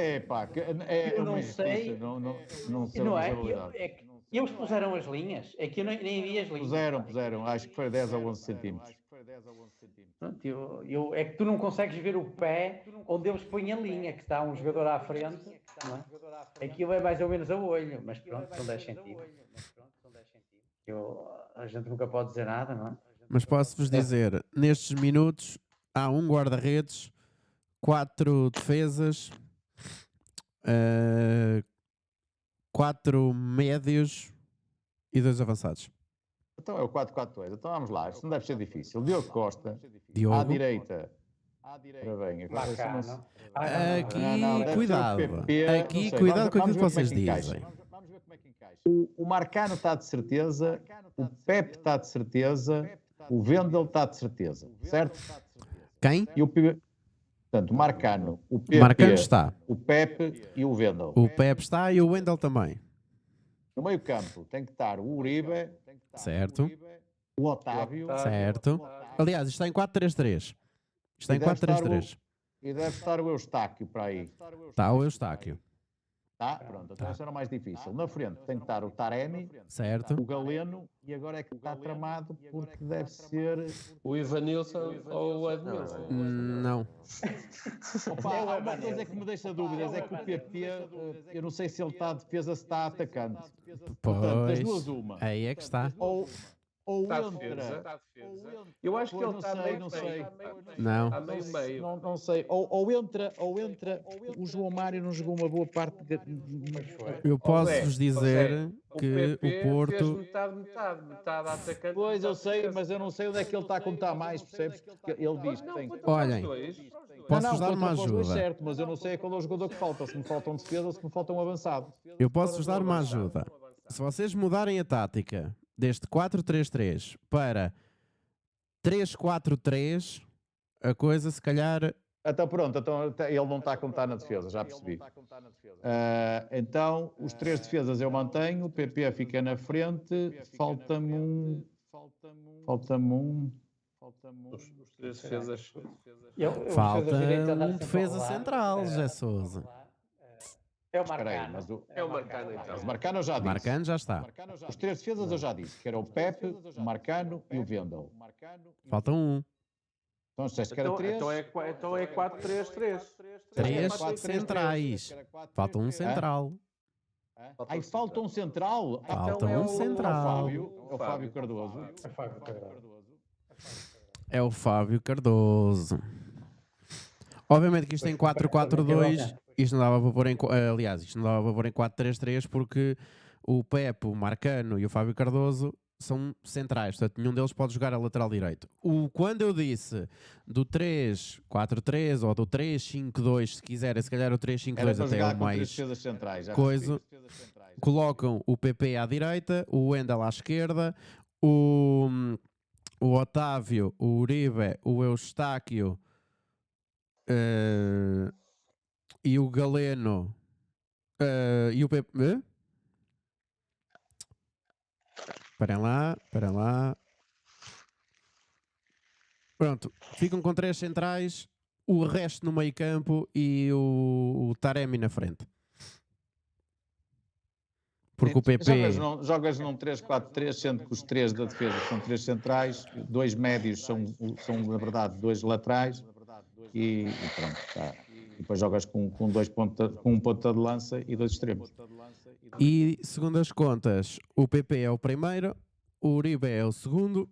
Eu não sei. Não sei Não a é? habilidade. É que eles puseram as linhas. É que eu nem vi as linhas. Puseram. Acho que foi 10 a 11 centímetros. Pronto, é que tu não consegues ver o pé onde eles põem a linha, que está um jogador à frente, não é? Aquilo é mais ou menos a olho, mas pronto, são 10 centímetros. A gente nunca pode dizer nada, não é? Mas posso-vos dizer, nestes minutos há um guarda-redes, 4 defesas, 4 médios e 2 avançados. Então é o 4-4-2. Então vamos lá. Isto não deve ser difícil. Diogo Costa, Diogo. à direita. Ora bem, agora Bacana. Aqui, cuidado. Aqui, não sei, cuidado com aquilo vamos que ver vocês como é que encaixa. dizem. Vamos ver como é que encaixa. O Marcano está de certeza, o Pepe está de certeza, o Wendel está de certeza, certo? Quem? E o portanto, o Marcano, o PP, Marcano está. o Pepe e o Wendel. O Pepe está e o Wendel também. No meio campo tem que estar o Uribe, Certo. o Otávio, Certo. Aliás, isto está em 4-3-3. Está em E deve estar 4-3-3. e deve estar o Eustáquio para aí. Está o Eustáquio. Tá? Pronto, então isso era o mais difícil. Na frente tem que estar o Taremi, Certo. o Galeno, e agora é que está tramado porque deve ser. O Ivanilson ou o Edmilson? Não. Opa, há uma coisa que me deixa dúvidas: é que o PP, eu não sei se ele está a defesa, se está atacante. Portanto, das duas, Pois. uma. Aí é que está. Ou Está a entra. defesa. Eu acho que ele está meio não sei. Não. Está meio. Não sei. Ou entra. O João Mário não jogou uma boa parte. Eu posso-vos dizer que PP o Porto. fez metade atacante. Pois eu sei, mas eu não sei onde é que ele está a contar mais, percebes? Porque ele diz que tem. Olhem, posso-vos dar uma contra os dois, ajuda. certo, mas eu não sei qual é o jogador que falta. Se me falta um defesa ou se me falta um avançado. Eu posso-vos dar uma ajuda. Se vocês mudarem a tática deste 4-3-3 para 3-4-3, a coisa se calhar. Então pronto, ele não está a contar na defesa, já percebi. Então, os 3 defesas eu mantenho, o PP fica na frente, falta-me um. Os 3 defesas. Falta um defesa central, José Sousa. É o Espera aí, Marcano. mas É o Marcano, então. Mas o Marcano eu já disse. Marcano já está. Os 3 defesas eu já disse, que era o Pepe, o Marcano e o Wendel. Falta um. Então, se que era 3. Então é 4-3-3. 3 centrais. Falta um central. Aí falta um central. Falta um central. É o Fábio Cardoso. É o Fábio Cardoso. Obviamente que isto em 4-4-2, isto não dava para pôr em. Aliás, isto não dava para pôr em 4-3-3 porque o Pepe, o Marcano e o Fábio Cardoso são centrais, portanto, nenhum deles pode jogar a lateral direito. Quando eu disse do 3-4-3 ou do 3-5-2, se quiserem, se calhar o 3-5-2 até é o mais coisa, colocam o PP à direita, o Wendel à esquerda, o Otávio, o Uribe, o Eustáquio e o Galeno e o PP. Esperem lá. Pronto, ficam com 3 centrais, o resto no meio campo e o Taremi na frente. Porque o PP... Jogas num 3-4-3, sendo que os 3 da defesa são 3 centrais, 2 médios são na verdade 2 laterais e pronto, tá. E depois jogas com um ponta de lança e 2 extremos. E, segundo as contas, o PP é o primeiro, o Uribe é o segundo,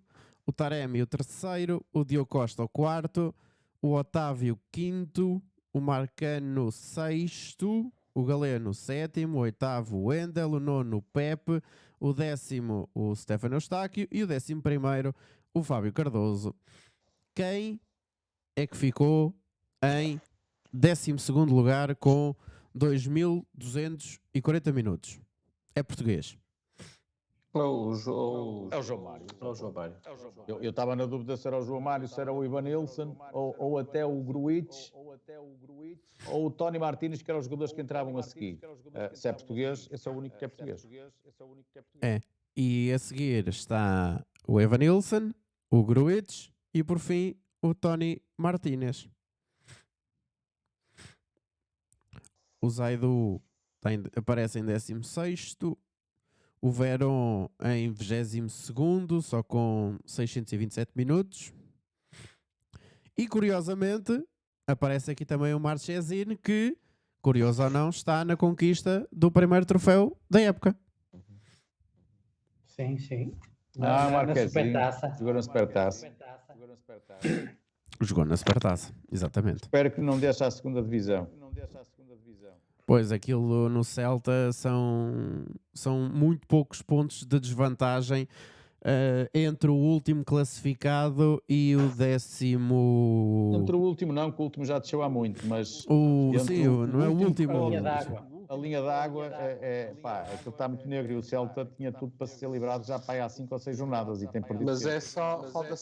o Taremi o terceiro, o Diogo Costa o quarto, o Otávio o quinto, o Marcano sexto, o Galeno sétimo, o oitavo o Wendel, o nono o Pepe, o décimo o Stefano Eustáquio e o 11º o Fábio Cardoso. Quem é que ficou em 12º lugar com 2.240 minutos? É português. É o João Mário. É o João Mário. Eu estava na dúvida se era o João Mário, se era o Ivan Nilsson, ou até o Gruitch, ou o Tony Martínez, que eram os jogadores que entravam a seguir. Se é português, esse é o único que é português. É. E a seguir está o Evan Nilsson, o Gruitch e por fim o Tony Martínez. O Zaidu aparece em 16º, o Verón em 22º, só com 627 minutos. E curiosamente aparece aqui também o Marchesini, que, curioso ou não, está na conquista do primeiro troféu da época. Sim, sim. Na Supertaça. Jogou na Supertaça. Jogou na Supertaça, exatamente. Espero que não deixe a segunda divisão. Pois, aquilo no Celta são muito poucos pontos de desvantagem entre o último classificado e o 10º. Entre o último não, que o último já desceu há muito, mas... não é o último. A linha d'água, aquilo está muito negro e o Celta tinha tudo para ser livrado já há 5 ou 6 jornadas e tem perdido. Mas falta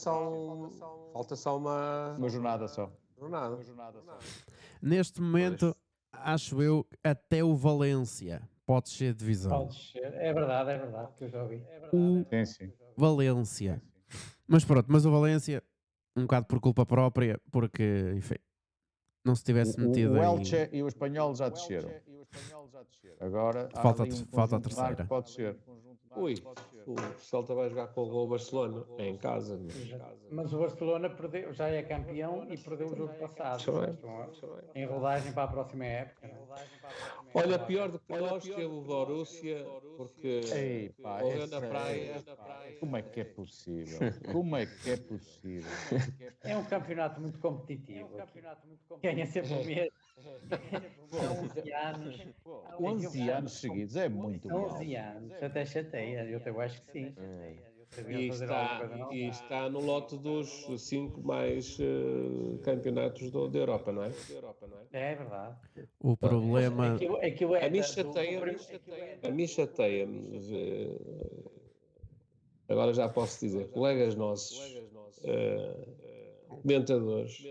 só uma jornada só. Neste momento, acho eu, até o Valência pode ser divisão. Pode ser. É verdade, que eu já ouvi. Sim. Valência. Mas pronto, o Valência, um bocado por culpa própria, porque, enfim, não se tivesse metido o Elche e o Espanhol já desceram. Agora falta a terceira. Pode ser. Ui, o Celta vai jogar com o Barcelona em casa. Mas o Barcelona perdeu, já é campeão e perdeu o jogo passado. Em rodagem para a próxima época. Olha, pior do que nós teve o Borussia, porque morreu na praia. Como é que é possível? É um campeonato muito competitivo. Ganha sempre o mesmo. 11 anos. 11 anos seguidos é muito bom. 11 anos, até chateia, eu acho que sim. E está no lote dos 5 mais campeonatos da Europa, não é? É verdade. O problema... A mim chateia-me, agora já posso dizer, colegas nossos, comentadores,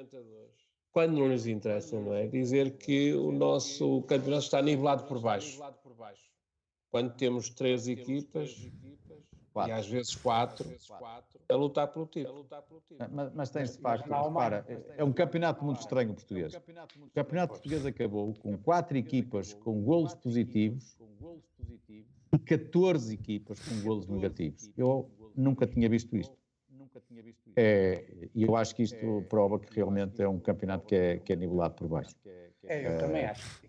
quando não lhes interessa, não é? Dizer que o nosso campeonato está nivelado por baixo. Quando temos 3 equipas, e às vezes 4, a lutar pelo título. Mas tens de facto, repara, é um campeonato muito estranho português. O campeonato português acabou com 4 equipas com golos positivos e 14 equipas com golos negativos. Eu nunca tinha visto isto. E eu acho que isto prova que realmente é um campeonato que é nivelado por baixo. Eu também acho que sim.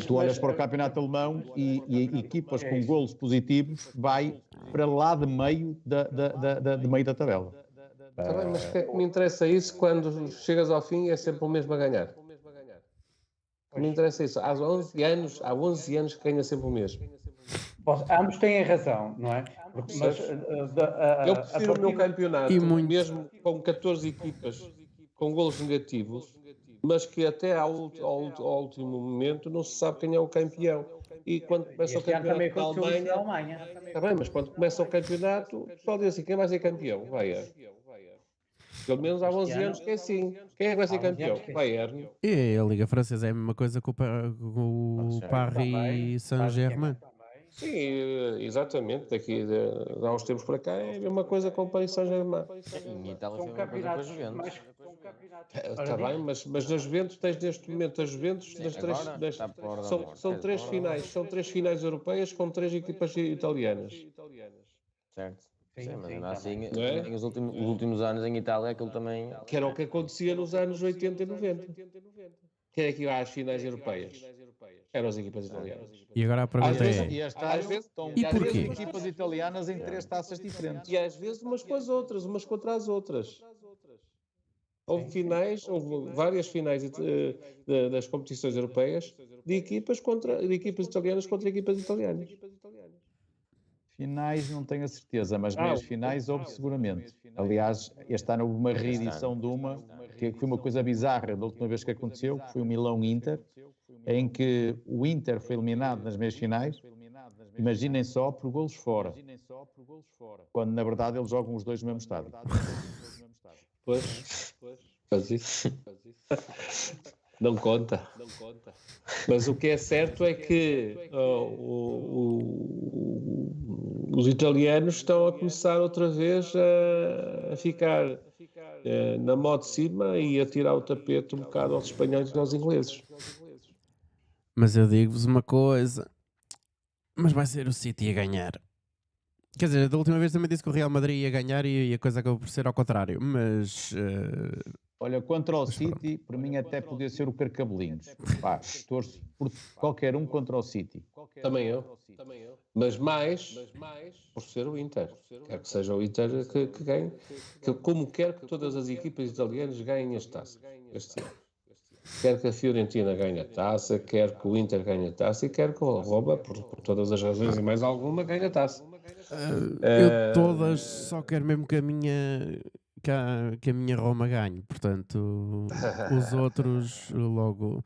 Tu olhas para o campeonato alemão e equipas com golos positivos vai para lá de meio de meio da tabela. Tá bem, mas que me interessa isso quando chegas ao fim é sempre o mesmo a ganhar. Me interessa isso. Há 11 anos que ganha sempre o mesmo. Ambos têm razão, não é? Eu prefiro o meu campeonato, mesmo com 14 equipas com golos negativos, mas que até ao último momento não se sabe quem é o campeão. E quando começa o campeonato da Alemanha... Está bem, mas quando começa o campeonato, o pessoal diz assim, quem vai ser campeão? Bayern. Pelo menos há 11 anos que é assim. Quem é que vai ser campeão? Bayern. E a Liga Francesa é a mesma coisa que o Paris Saint-Germain. Sim, exatamente. Daqui há uns tempos para cá é a mesma coisa com o Paris Saint-Germain. Em Itália foi a mesma coisa com a Juventus. Está bem, mas na Juventus tens neste momento as Juventus são 3 finais, são 3 finais europeias com 3 equipas italianas. Certo. Sim, mas ainda assim, os últimos anos em Itália aquilo também... Que era o que acontecia nos anos 80 e 90. Quem é que ia às finais europeias? Eram as equipas italianas. E agora a pergunta e porquê? Equipas italianas em 3 taças diferentes. E às vezes umas com as outras, umas contra as outras. houve finais, houve várias finais das competições europeias de equipas italianas contra equipas italianas. Finais não tenho a certeza, mas meias finais houve seguramente. Aliás, este ano houve uma reedição de uma, que foi uma coisa bizarra da última vez que aconteceu, que foi o Milão-Inter, em que o Inter foi eliminado nas meias finais, imaginem só, por golos fora, quando na verdade eles jogam os dois no mesmo estádio. Pois, faz isso. Não conta. Mas o que é certo é que os italianos estão a começar outra vez a ficar na mão de cima e a tirar o tapete um bocado aos espanhóis e aos ingleses. Mas eu digo-vos uma coisa, mas vai ser o City a ganhar. Quer dizer, da última vez também disse que o Real Madrid ia ganhar e a coisa acabou por ser ao contrário, mas... Olha, contra o City, para mim até podia ser o Carcabelinhos. Pá, torço por qualquer um contra o City. Também eu. Mas mais por ser o Inter. Quer que seja o Inter que ganhe. Como quer que todas as equipas italianas ganhem as taças este ano. Quer que a Fiorentina ganhe a taça, quer que o Inter ganhe a taça e quer que o Roma, por todas as razões e mais alguma, ganhe a taça. Eu todas só quero mesmo que a minha Roma ganhe, portanto os outros logo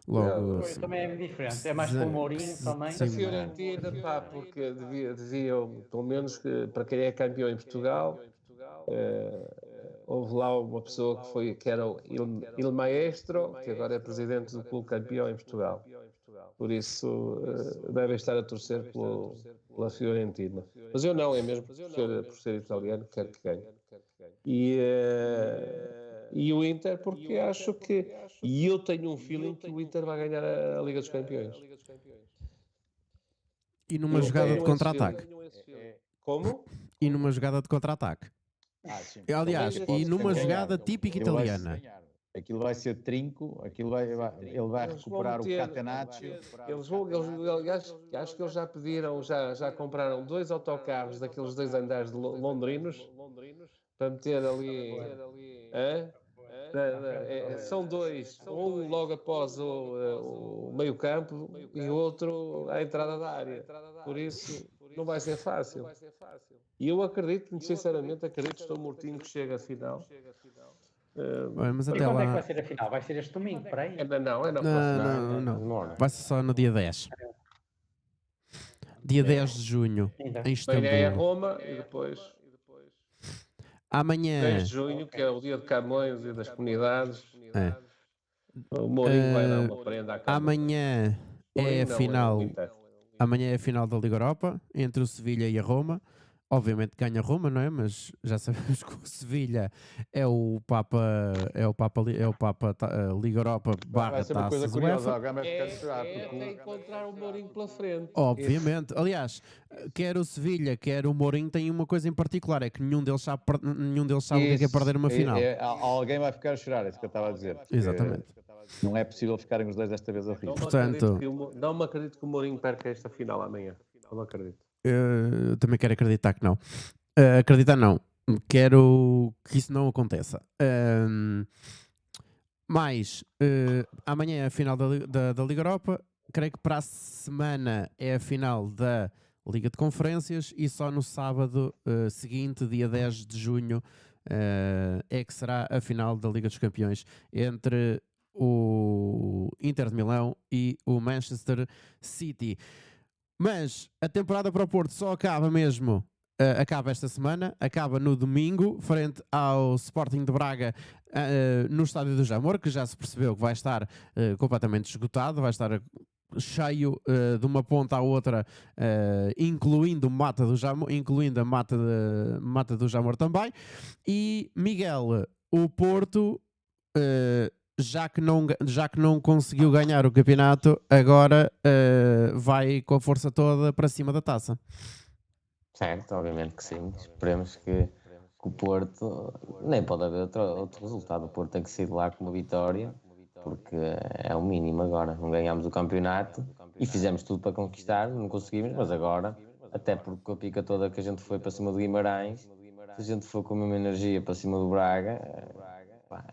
Pois, também é diferente, é mais com o Mourinho também. A Fiorentina, pá, porque deviam, pelo menos para quem é campeão em Portugal, houve lá uma pessoa que era o Il Maestro, que agora é presidente do clube campeão em Portugal. Por isso devem estar a torcer pela Fiorentina. Mas eu não, é mesmo por ser italiano, quero que ganhe. E o Inter, porque acho que... E eu tenho um feeling que o Inter vai ganhar a Liga dos Campeões. E numa jogada de contra-ataque. Como? E numa jogada de contra-ataque. Aliás, e numa jogada típica italiana. Aquilo vai ser trinco, ele vai recuperar o Catenaccio. Acho que eles já pediram, já compraram 2 autocarros daqueles 2 andares de londrinos para meter ali. São 2, um logo após o meio campo e o outro à entrada da área. Por isso não vai ser fácil. E eu acredito, sinceramente, estou mortinho que chega a final. Mas E até quando é que lá... vai ser a final? Vai ser este domingo, peraí? Não, é na próxima. Não. Vai ser só no dia 10. Dia 10 de junho, em Amanhã é Istambul. Roma e depois... Amanhã... 10 de junho, que é o dia de Camões e das comunidades. O Mourinho vai dar uma prenda à Camões. Amanhã é a final. Inter. Amanhã é a final da Liga Europa entre o Sevilha e a Roma. Obviamente ganha Roma, não é? Mas já sabemos que o Sevilha é o Papa Liga Europa Vai ser uma / coisa taças curiosa, UEFA. alguém vai ficar a chorar. Até encontrar o Mourinho pela frente. Obviamente. Aliás, quer o Sevilha, quer o Mourinho têm uma coisa em particular, é que nenhum deles sabe o que é perder uma final. Alguém vai ficar a chorar, é isso que eu estava a dizer. Exatamente. Não é possível ficarem os dois desta vez a rir. Portanto, Não me acredito que o Mourinho perca esta final amanhã. Não me acredito. eu também quero acreditar que não. Acreditar não. Quero que isso não aconteça. Mas amanhã é a final da Liga Europa. Creio que para a semana é a final da Liga de Conferências e só no sábado seguinte, dia 10 de junho, é que será a final da Liga dos Campeões entre o Inter de Milão e o Manchester City. Mas a temporada para o Porto só acaba mesmo, acaba esta semana, acaba no domingo, frente ao Sporting de Braga, no Estádio do Jamor, que já se percebeu que vai estar completamente esgotado, vai estar cheio de uma ponta à outra, incluindo a Mata do Jamor também. E Miguel, o Porto... já que não conseguiu ganhar o campeonato, agora vai com a força toda para cima da taça. Certo, obviamente que sim. Esperemos que o Porto... Nem pode haver outro resultado. O Porto tem que sair de lá com uma vitória, porque é o mínimo agora. Não ganhámos o campeonato e fizemos tudo para conquistar, não conseguimos, mas agora, até porque a pica toda que a gente foi para cima do Guimarães, se a gente for com a mesma energia para cima do Braga... pá,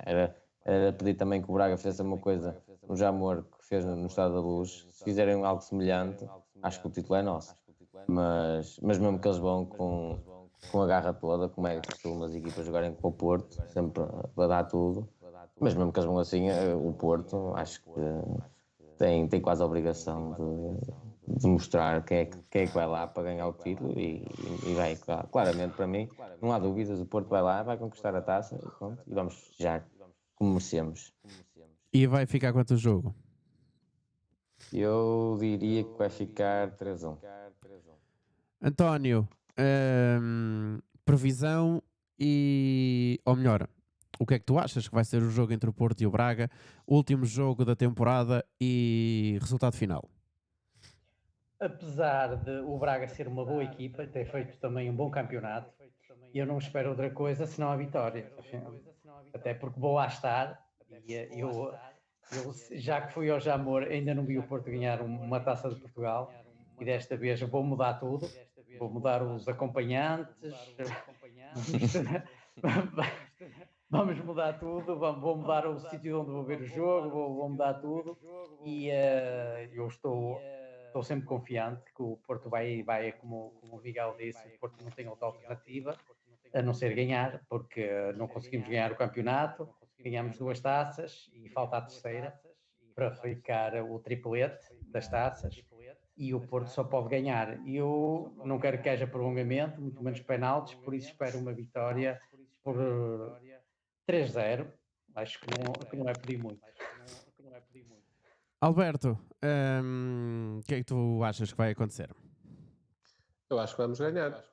era pedir também que o Braga fizesse uma coisa no Jamor que fez no Estado da Luz. Se fizerem algo semelhante, acho que o título é nosso. Mas mesmo que eles vão com a garra toda, como é que costumam as equipas jogarem com o Porto, sempre a dar tudo, mas mesmo que eles vão assim, o Porto acho que tem quase a obrigação de mostrar quem é que vai lá para ganhar o título e vai, claramente para mim, não há dúvidas, o Porto vai lá, vai conquistar a taça e vamos já como merecemos. E vai ficar quanto o jogo? Eu diria que vai ficar 3-1. António, previsão ou melhor, o que é que tu achas que vai ser o jogo entre o Porto e o Braga, último jogo da temporada e resultado final? Apesar de o Braga ser uma boa equipa, ter feito também um bom campeonato, eu não espero outra coisa senão a vitória. Até porque vou lá estar e eu já que fui ao Jamor, ainda não vi o Porto ganhar uma taça de Portugal e desta vez vou mudar tudo. Vou mudar os acompanhantes, vamos mudar tudo, vou mudar o sítio onde vou ver o jogo, vou mudar tudo e eu estou sempre confiante que o Porto vai como o Miguel disse, o Porto não tem outra alternativa a não ser ganhar, porque não conseguimos ganhar o campeonato, ganhamos 2 taças e falta a terceira para ficar o triplete das taças e o Porto só pode ganhar. Eu não quero que haja prolongamento, muito menos penaltis, por isso espero uma vitória por 3-0. Acho que não é pedir muito. Alberto, o que é que tu achas que vai acontecer? Eu acho que vamos ganhar.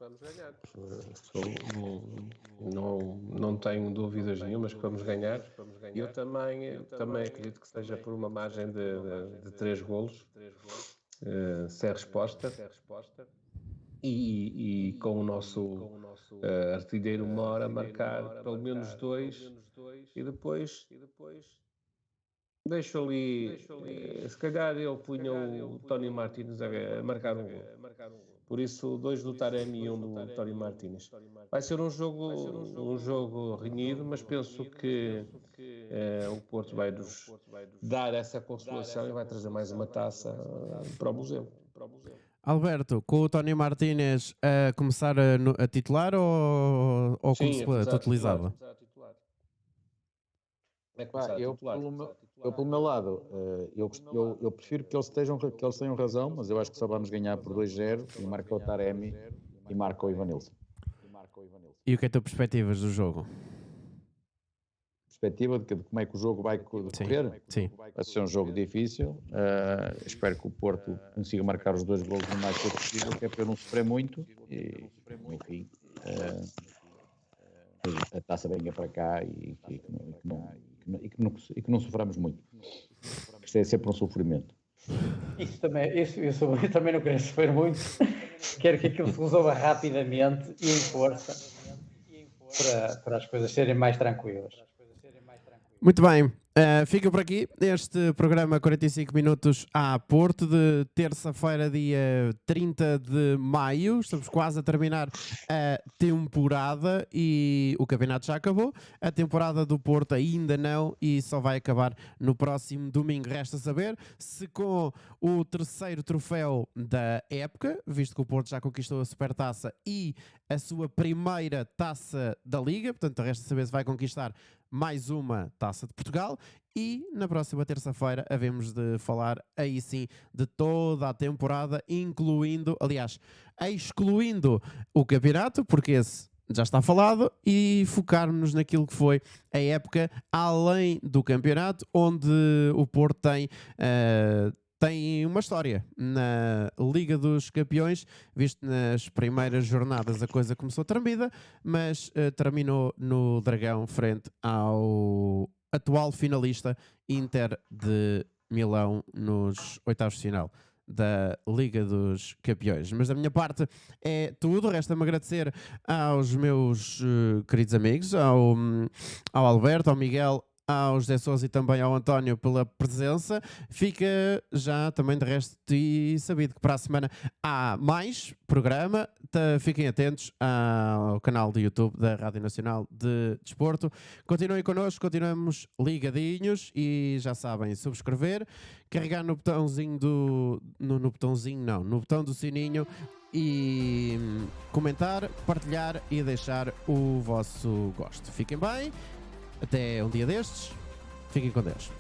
Não tenho dúvidas nenhumas que vamos ganhar. Eu também acredito que seja por uma margem de 3 golos, se é resposta. E com o nosso artilheiro Mora a marcar pelo menos 2 e depois deixo ali, se calhar eu punha o Tony Martínez a marcar um gol. Por isso, 2 do Taremi e 1 do Tony Martínez. Vai ser um jogo renhido, mas penso que o Porto vai nos dar essa consolação e vai trazer mais uma taça para o museu. Alberto, com o Tony Martínez a começar a titular ou como se utilizado? Eu pelo meu lado, eu prefiro que eles tenham razão, mas eu acho que só vamos ganhar por 2-0 e marca o Taremi e marca o Ivanilson. E o que é a tua perspectivas do jogo? Perspectiva de como é que o jogo vai decorrer? Sim. Vai ser um jogo difícil. Espero que o Porto consiga marcar os 2 golos o mais cedo possível, que é para eu não sofrer muito e, no fim, a taça venha para cá e que não soframos muito. Isto é sempre um sofrimento. Isso eu também não quero sofrer muito. Quero que aquilo se resolva rapidamente e em força para as coisas serem mais tranquilas. Muito bem, fica por aqui este programa 45 minutos a Porto de terça-feira, dia 30 de maio. Estamos quase a terminar a temporada e o campeonato já acabou. A temporada do Porto ainda não e só vai acabar no próximo domingo. Resta saber se com o terceiro troféu da época, visto que o Porto já conquistou a Supertaça e a sua primeira taça da Liga, portanto resta saber se vai conquistar mais uma taça de Portugal e na próxima terça-feira havemos de falar aí sim de toda a temporada, excluindo o campeonato, porque esse já está falado, e focarmos naquilo que foi a época além do campeonato, onde o Porto tem uma história na Liga dos Campeões, visto nas primeiras jornadas a coisa começou tremida, mas terminou no Dragão frente ao atual finalista Inter de Milão nos oitavos de final da Liga dos Campeões. Mas da minha parte é tudo. Resta-me agradecer aos meus queridos amigos, ao Alberto, ao Miguel, ao José Sousa e também ao António pela presença. Fica já também de resto e sabido que para a semana há mais programa. Fiquem atentos ao canal do YouTube da Rádio Nacional de Desporto. Continuem connosco, continuamos ligadinhos e já sabem, subscrever, carregar no botãozinho no botão do sininho e comentar, partilhar e deixar o vosso gosto. Fiquem bem, até um dia destes, fiquem com Deus.